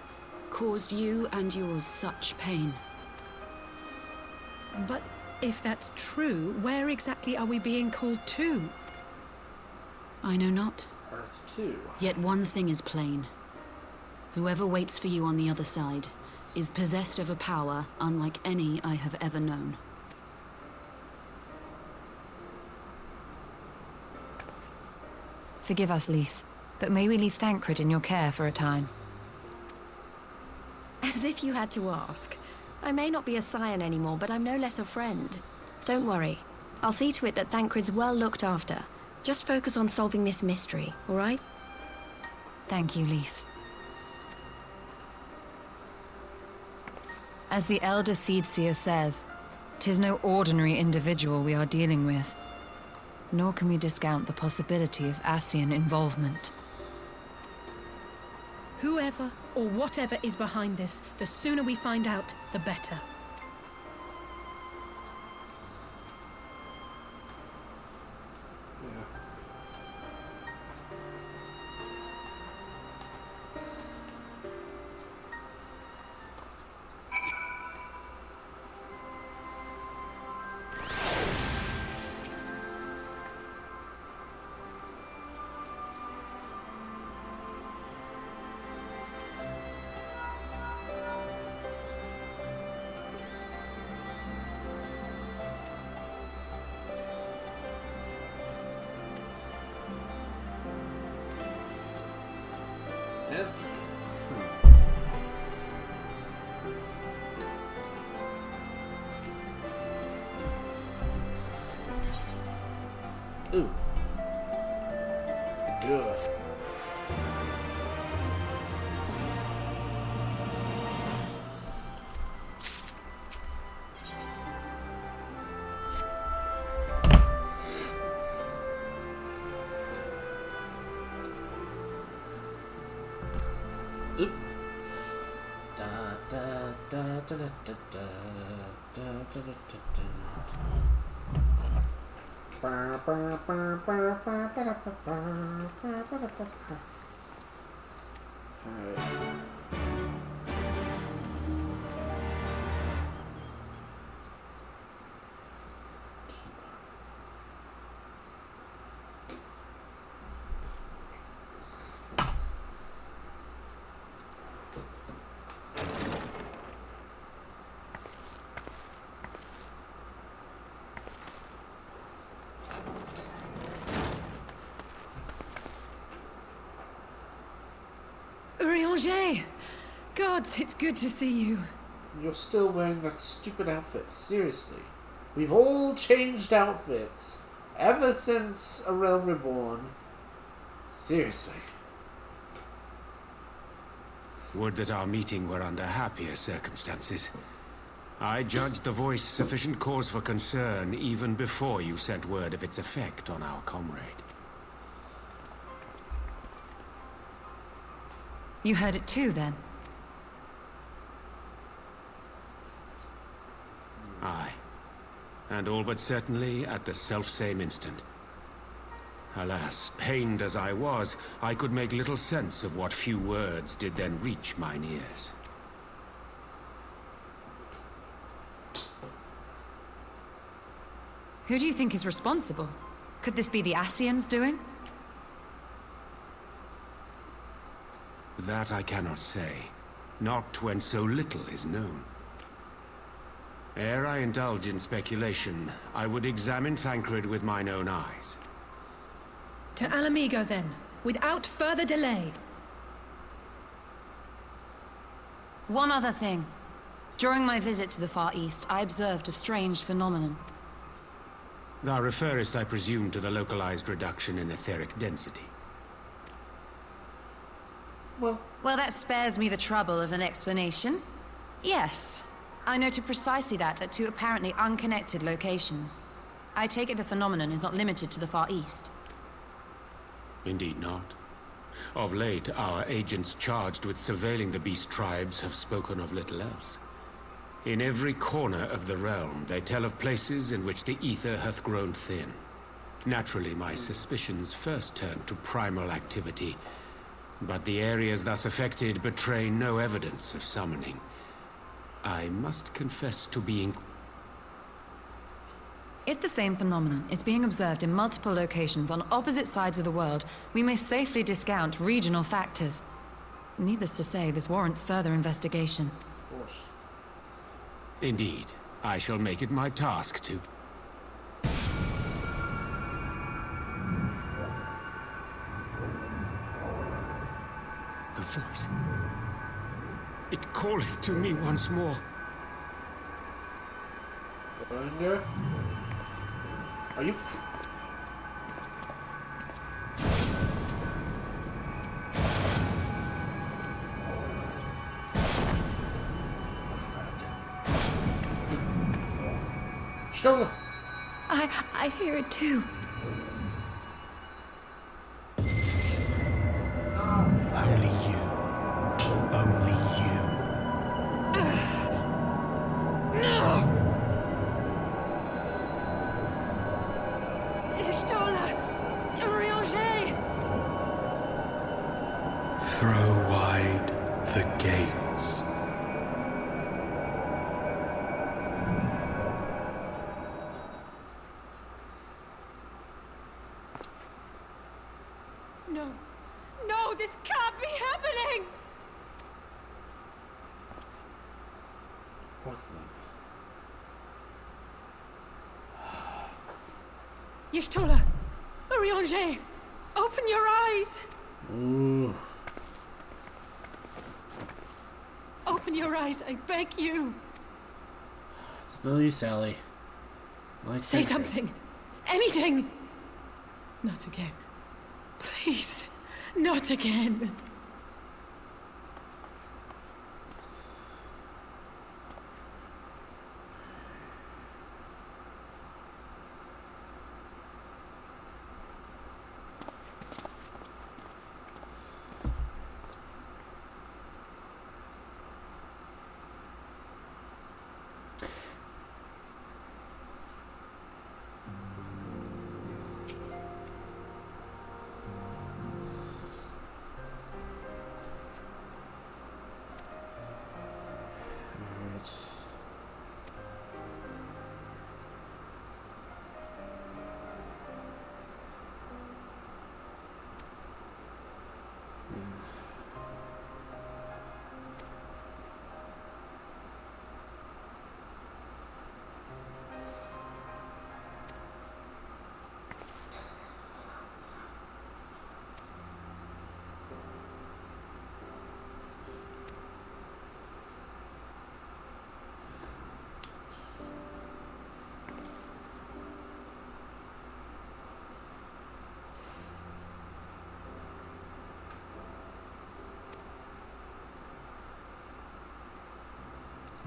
caused you and yours such pain. But if that's true, where exactly are we being called to? I know not. Earth 2. Yet one thing is plain. Whoever waits for you on the other side is possessed of a power unlike any I have ever known. Forgive us, Lys, but may we leave Thancred in your care for a time? As if you had to ask. I may not be a scion anymore, but I'm no less a friend. Don't worry. I'll see to it that Thancred's well looked after. Just focus on solving this mystery, all right? Thank you, Lys. As the Elder Seedseer says, 'tis no ordinary individual we are dealing with. Nor can we discount the possibility of Ascian involvement. Whoever or whatever is behind this, the sooner we find out, the better. Ooh. Good. Oop. Da da da da da da da da da da da. Urianger! Gods, it's good to see you. You're still wearing that stupid outfit. Seriously. We've all changed outfits ever since A Realm Reborn. Seriously. Would that our meeting were under happier circumstances. I judged the voice sufficient cause for concern even before you sent word of its effect on our comrade. You heard it too, then? Aye. And all but certainly at the selfsame instant. Alas, pained as I was, I could make little sense of what few words did then reach mine ears. Who do you think is responsible? Could this be the Ascians doing? That I cannot say. Not when so little is known. Ere I indulge in speculation, I would examine Thancred with mine own eyes. To Alamigo, then, without further delay. One other thing. During my visit to the Far East, I observed a strange phenomenon. Thou referrest, I presume, to the localized reduction in etheric density. Well, that spares me the trouble of an explanation. Yes, I noted precisely that at two apparently unconnected locations. I take it the phenomenon is not limited to the Far East. Indeed not. Of late, our agents charged with surveilling the beast tribes have spoken of little else. In every corner of the realm, they tell of places in which the ether hath grown thin. Naturally, my suspicions first turned to primal activity, but the areas thus affected betray no evidence of summoning. I must confess to being... If the same phenomenon is being observed in multiple locations on opposite sides of the world, we may safely discount regional factors. Needless to say, this warrants further investigation. of course. Indeed, I shall make it my task to... The voice. It calleth to me once more. Urianger? Are you... Stola! I hear it too. Only you. Only you. No! Stola! Urianger! Throw wide the gates. No. No, this can't be happening! What's them? Y'shtola! Urianger! Open your eyes! Ooh. Open your eyes, I beg you! It's no use, Sally. Say something! Anything! Not again. Please, not again.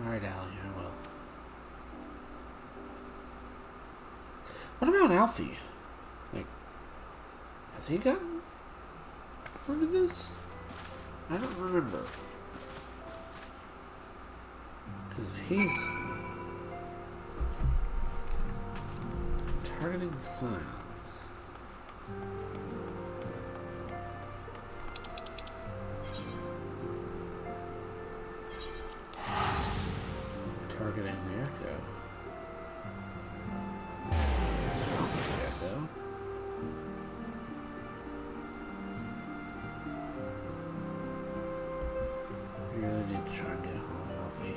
Alright, Allie, I will. What about Alfie? Like, has he gotten rid of this? I don't remember. Because he's targeting signs. Targeting the Echo. Echo. We really need to try and get home healthy.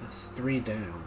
That's 3 down.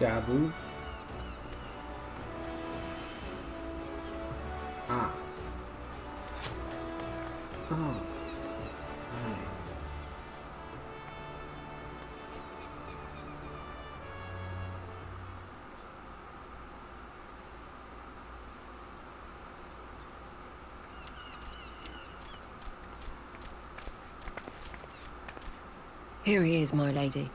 Gabu. Ah. Oh. Right. Here he is, my lady.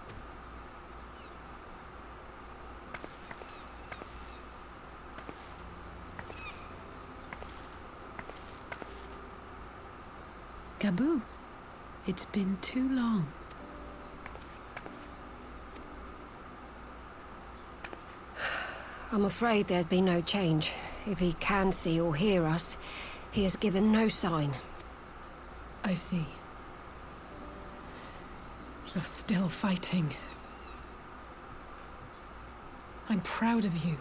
Gabu, it's been too long. I'm afraid there's been no change. If he can see or hear us, he has given no sign. I see. You're still fighting. I'm proud of you.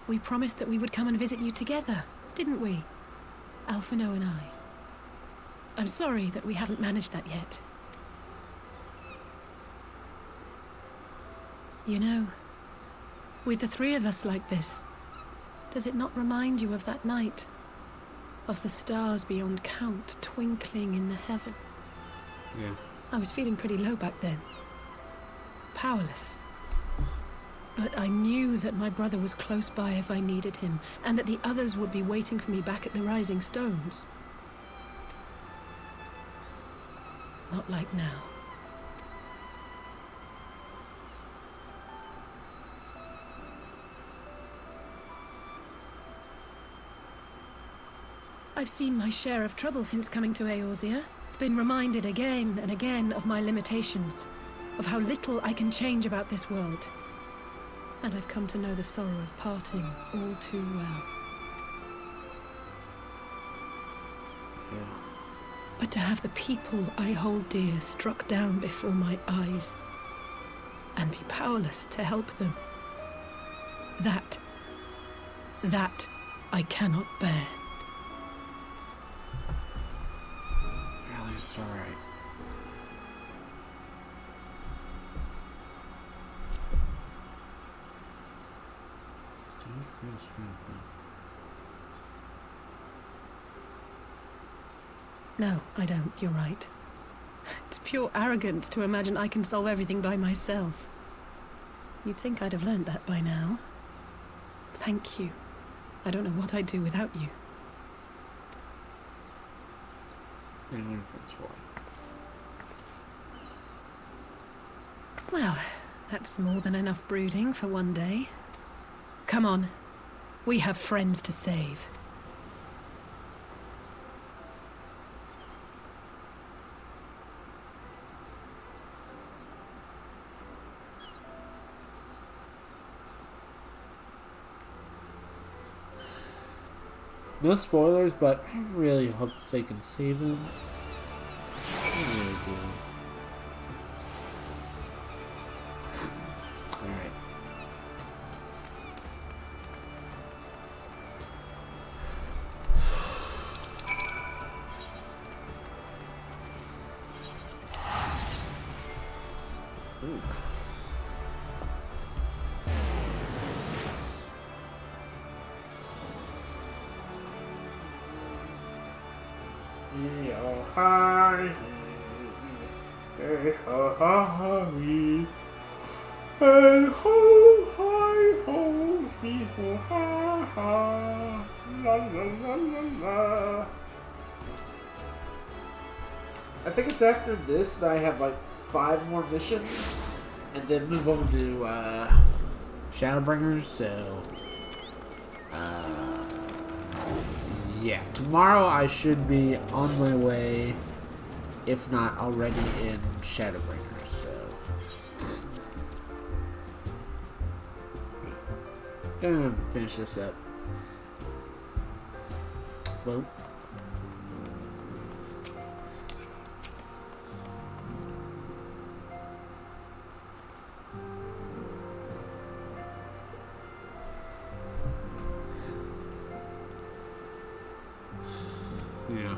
We promised that we would come and visit you together, didn't we? Alphino and I. I'm sorry that we haven't managed that yet. You know, with the 3 of us like this, does it not remind you of that night? Of the stars beyond count twinkling in the heaven? Yeah. I was feeling pretty low back then. Powerless. But I knew that my brother was close by if I needed him, and that the others would be waiting for me back at the Rising Stones. Not like now. I've seen my share of trouble since coming to Eorzea. Been reminded again and again of my limitations, of how little I can change about this world. And I've come to know the sorrow of parting all too well. Yeah. But to have the people I hold dear struck down before my eyes, and be powerless to help them, that I cannot bear. Really, it's alright. No, I don't. You're right. It's pure arrogance to imagine I can solve everything by myself. You'd think I'd have learned that by now. Thank you. I don't know what I'd do without you. And that's for. Well, that's more than enough brooding for one day. Come on. We have friends to save. No spoilers, but I really hope they can save him. I really do. Alright. Ooh. Hi, hey ho ha wee, hey ho hi ho hee ho ha ha, la la la la la. I think it's after this that I have like 5 more missions, and then move over to Shadowbringers. So, yeah, tomorrow I should be on my way, if not already in Shadowbringers, so. Gonna finish this up. Well. Yeah.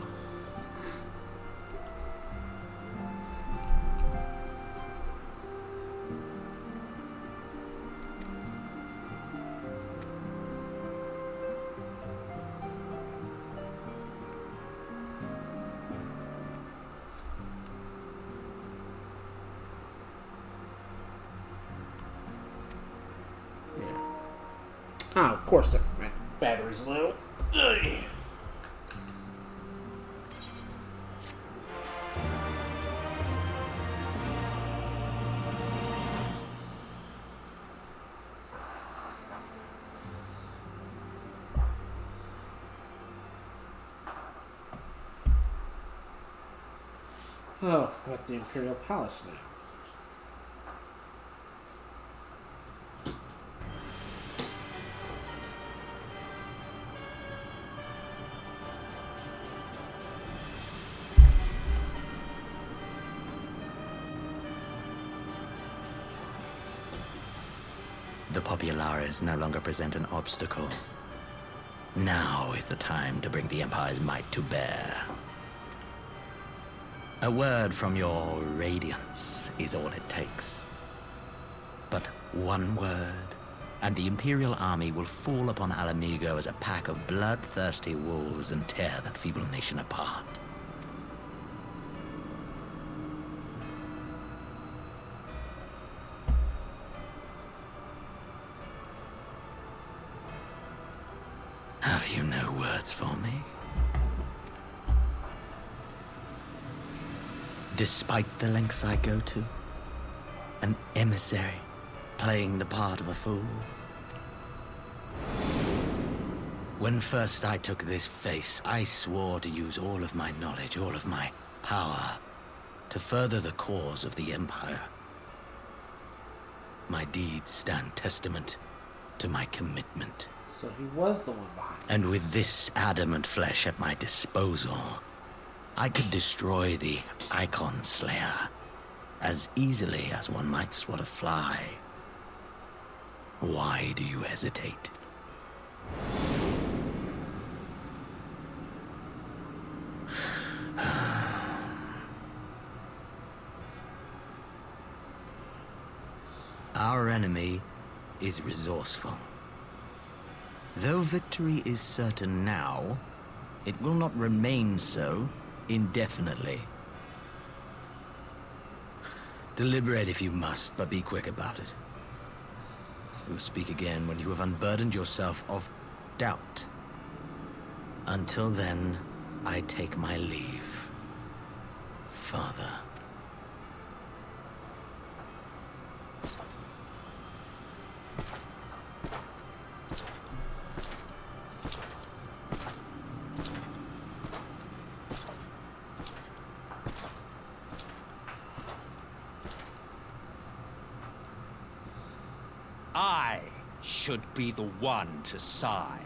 Ah, of course my battery's low. Ugh. Oh, we're at the Imperial Palace now. The Populares no longer present an obstacle. Now is the time to bring the Empire's might to bear. A word from your Radiance is all it takes. But one word, and the Imperial army will fall upon Alamigo as a pack of bloodthirsty wolves and tear that feeble nation apart. No words for me? Despite the lengths I go to, an emissary playing the part of a fool. When first I took this face, I swore to use all of my knowledge, all of my power, to further the cause of the Empire. My deeds stand testament to my commitment. So he was the one behind it. And with this adamant flesh at my disposal, I could destroy the Icon Slayer as easily as one might swat a fly. Why do you hesitate? Our enemy is resourceful. Though victory is certain now, it will not remain so indefinitely. Deliberate if you must, but be quick about it. We will speak again when you have unburdened yourself of doubt. Until then, I take my leave, Father. I should be the one to sigh.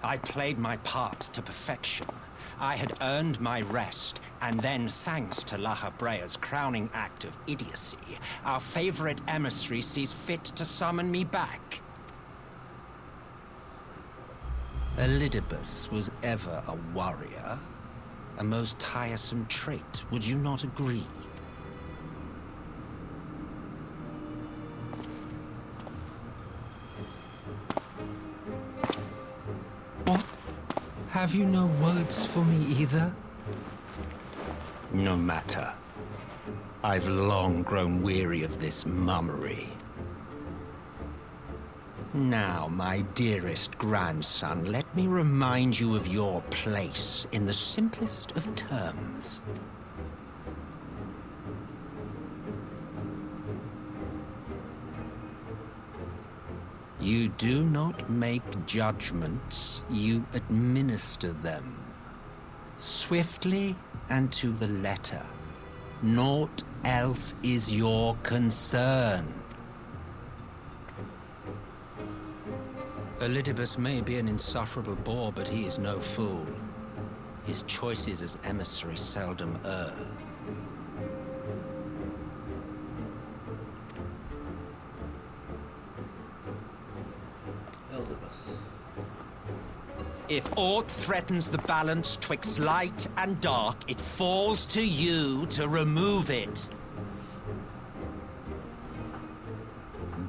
I played my part to perfection. I had earned my rest, and then, thanks to La Habrea's crowning act of idiocy, our favorite emissary sees fit to summon me back. Elidibus was ever a warrior. A most tiresome trait, would you not agree? What? Have you no words for me either? No matter. I've long grown weary of this mummery. Now, my dearest grandson, let me remind you of your place in the simplest of terms. You do not make judgments, you administer them. Swiftly and to the letter. Naught else is your concern. Elidibus may be an insufferable bore, but he is no fool. His choices as emissary seldom err. Elidibus. If aught threatens the balance twixt light and dark, it falls to you to remove it.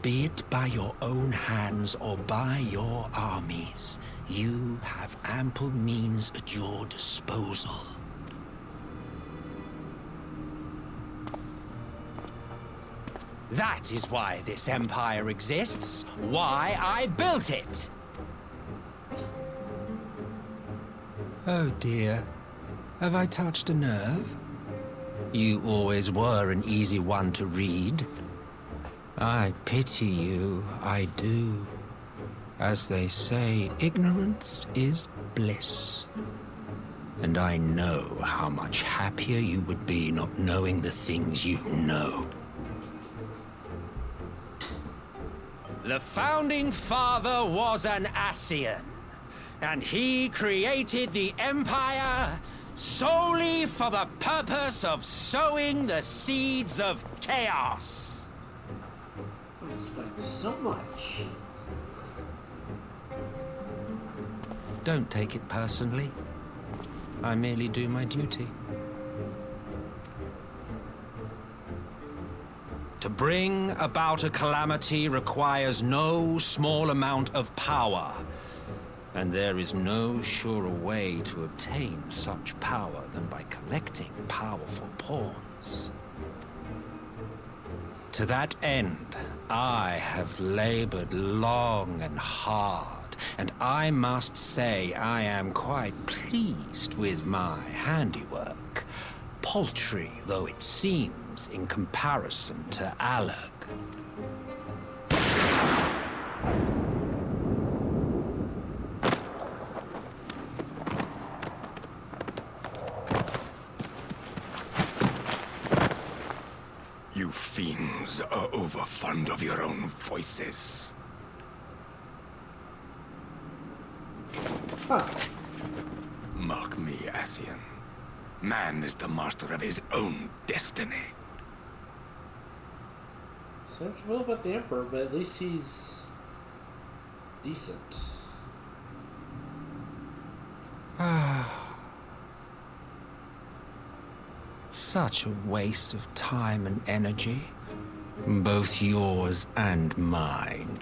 Be it by your own hands or by your armies, you have ample means at your disposal. That is why this empire exists, why I built it. Oh dear, have I touched a nerve? You always were an easy one to read. I pity you, I do. As they say, ignorance is bliss. And I know how much happier you would be not knowing the things you know. The Founding Father was an Ascian, and he created the Empire solely for the purpose of sowing the seeds of chaos. That explains so much. Don't take it personally. I merely do my duty. To bring about a calamity requires no small amount of power, and there is no surer way to obtain such power than by collecting powerful pawns. To that end, I have labored long and hard, and I must say I am quite pleased with my handiwork, paltry though it seems in comparison to Alag. You fiends are overfond of your own voices. Huh. Mark me, Ascian. Man is the master of his own destiny. So much will about the Emperor, but at least he's decent. Such a waste of time and energy. Both yours and mine.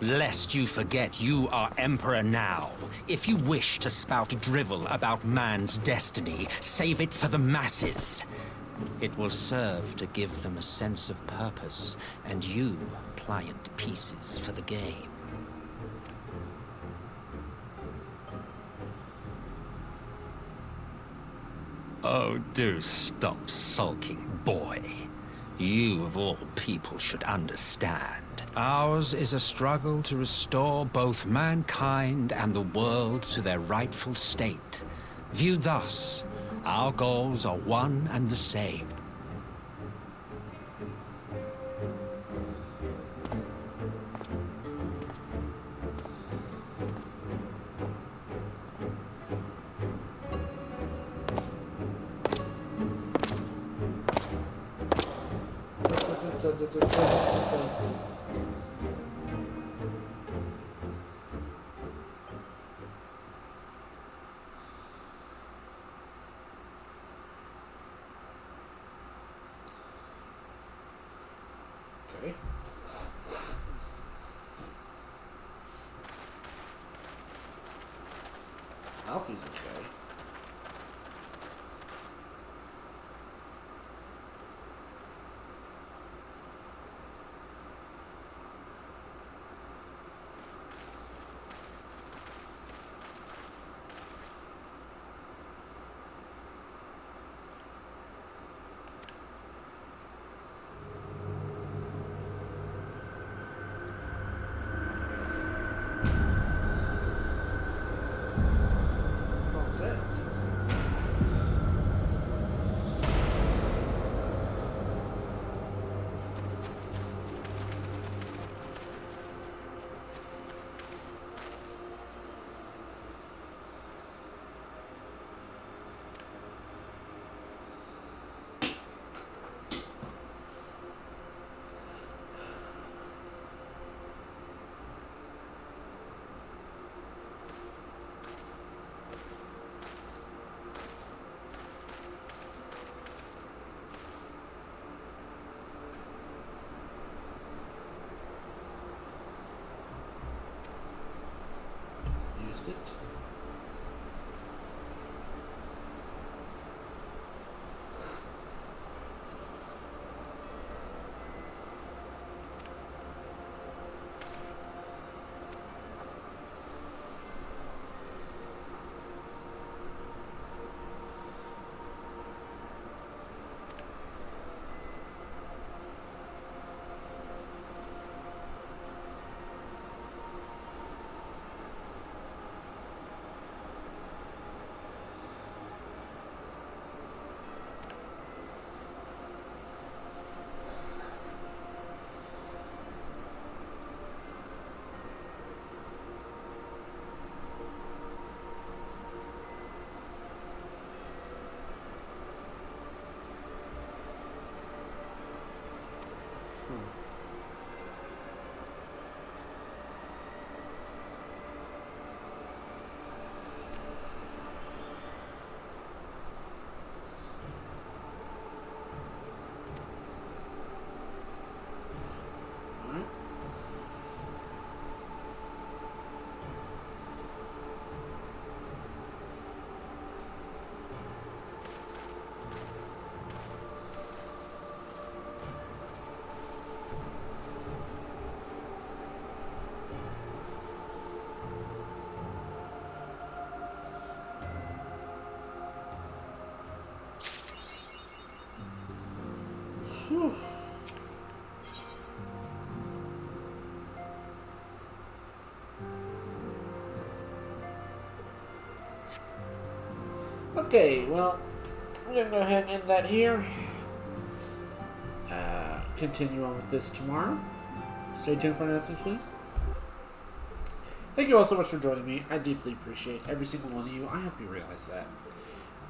Lest you forget, you are Emperor now. If you wish to spout drivel about man's destiny, save it for the masses. It will serve to give them a sense of purpose, and you, pliant pieces for the game. Oh, do stop sulking, boy. You, of all people, should understand. Ours is a struggle to restore both mankind and the world to their rightful state. Viewed thus, our goals are one and the same. Okay. Alfie's okay. Used it. Okay, well, I'm gonna go ahead and end that here. Continue on with this tomorrow. Stay tuned for announcements, please. Thank you all so much for joining me. I deeply appreciate every single one of you. I hope you realize that.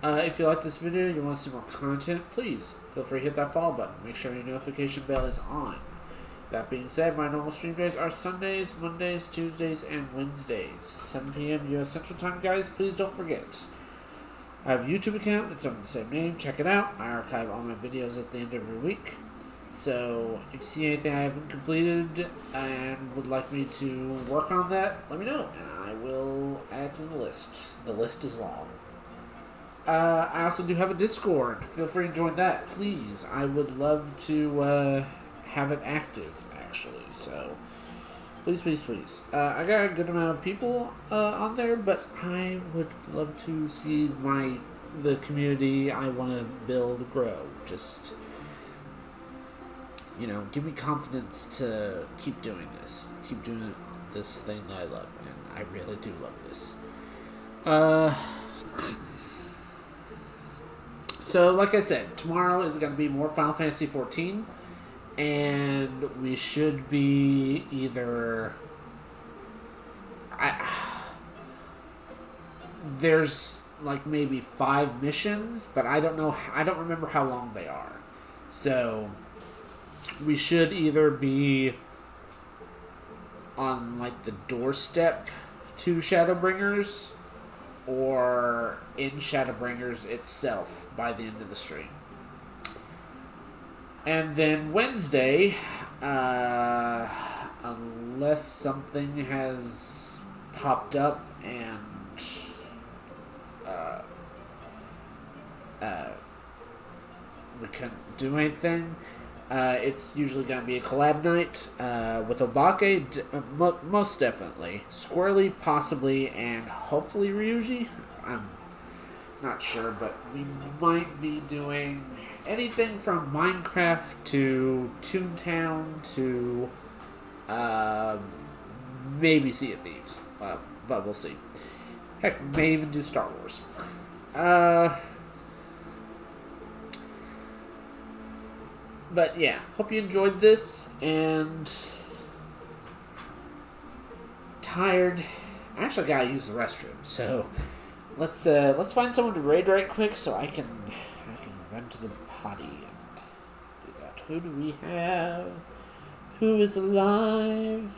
If you like this video and you want to see more content, please feel free to hit that follow button. Make sure your notification bell is on. That being said, my normal stream days are Sundays, Mondays, Tuesdays, and Wednesdays. 7 p.m. U.S. Central Time, guys. Please don't forget. I have a YouTube account. It's under the same name. Check it out. I archive all my videos at the end of every week. So, if you see anything I haven't completed and would like me to work on that, let me know, and I will add it to the list. The list is long. I also do have a Discord. Feel free to join that, please. I would love to have it active, actually. So, please, please, please. I got a good amount of people on there, but I would love to see the community I want to build grow. Just, you know, give me confidence to keep doing this. Keep doing this thing that I love, and I really do love this. So, like I said, tomorrow is going to be more Final Fantasy XIV, and we should be either... there's, like, maybe 5 missions, but I don't remember how long they are. So, we should either be on, like, the doorstep to Shadowbringers, or in Shadowbringers itself by the end of the stream. And then Wednesday, unless something has popped up and we couldn't do anything, it's usually going to be a collab night with Obake, most definitely. Squirrely, possibly, and hopefully Ryuji. I'm not sure, but we might be doing anything from Minecraft to Toontown to maybe Sea of Thieves, but we'll see. Heck, may even do Star Wars. But yeah, hope you enjoyed this, and tired. I actually gotta use the restroom, so let's find someone to raid right quick so I can run to the potty and do that. Who do we have? Who is alive?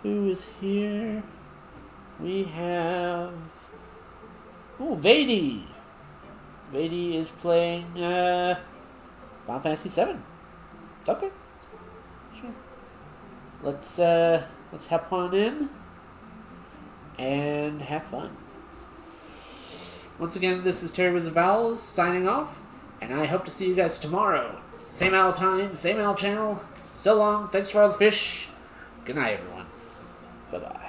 Who is here? We have Vady. Vady is playing Final Fantasy VII. Okay. Sure. Let's hop on in and have fun. Once again, this is Terry with the Vowels signing off, and I hope to see you guys tomorrow. Same owl time, same owl channel. So long. Thanks for all the fish. Good night, everyone. Bye-bye.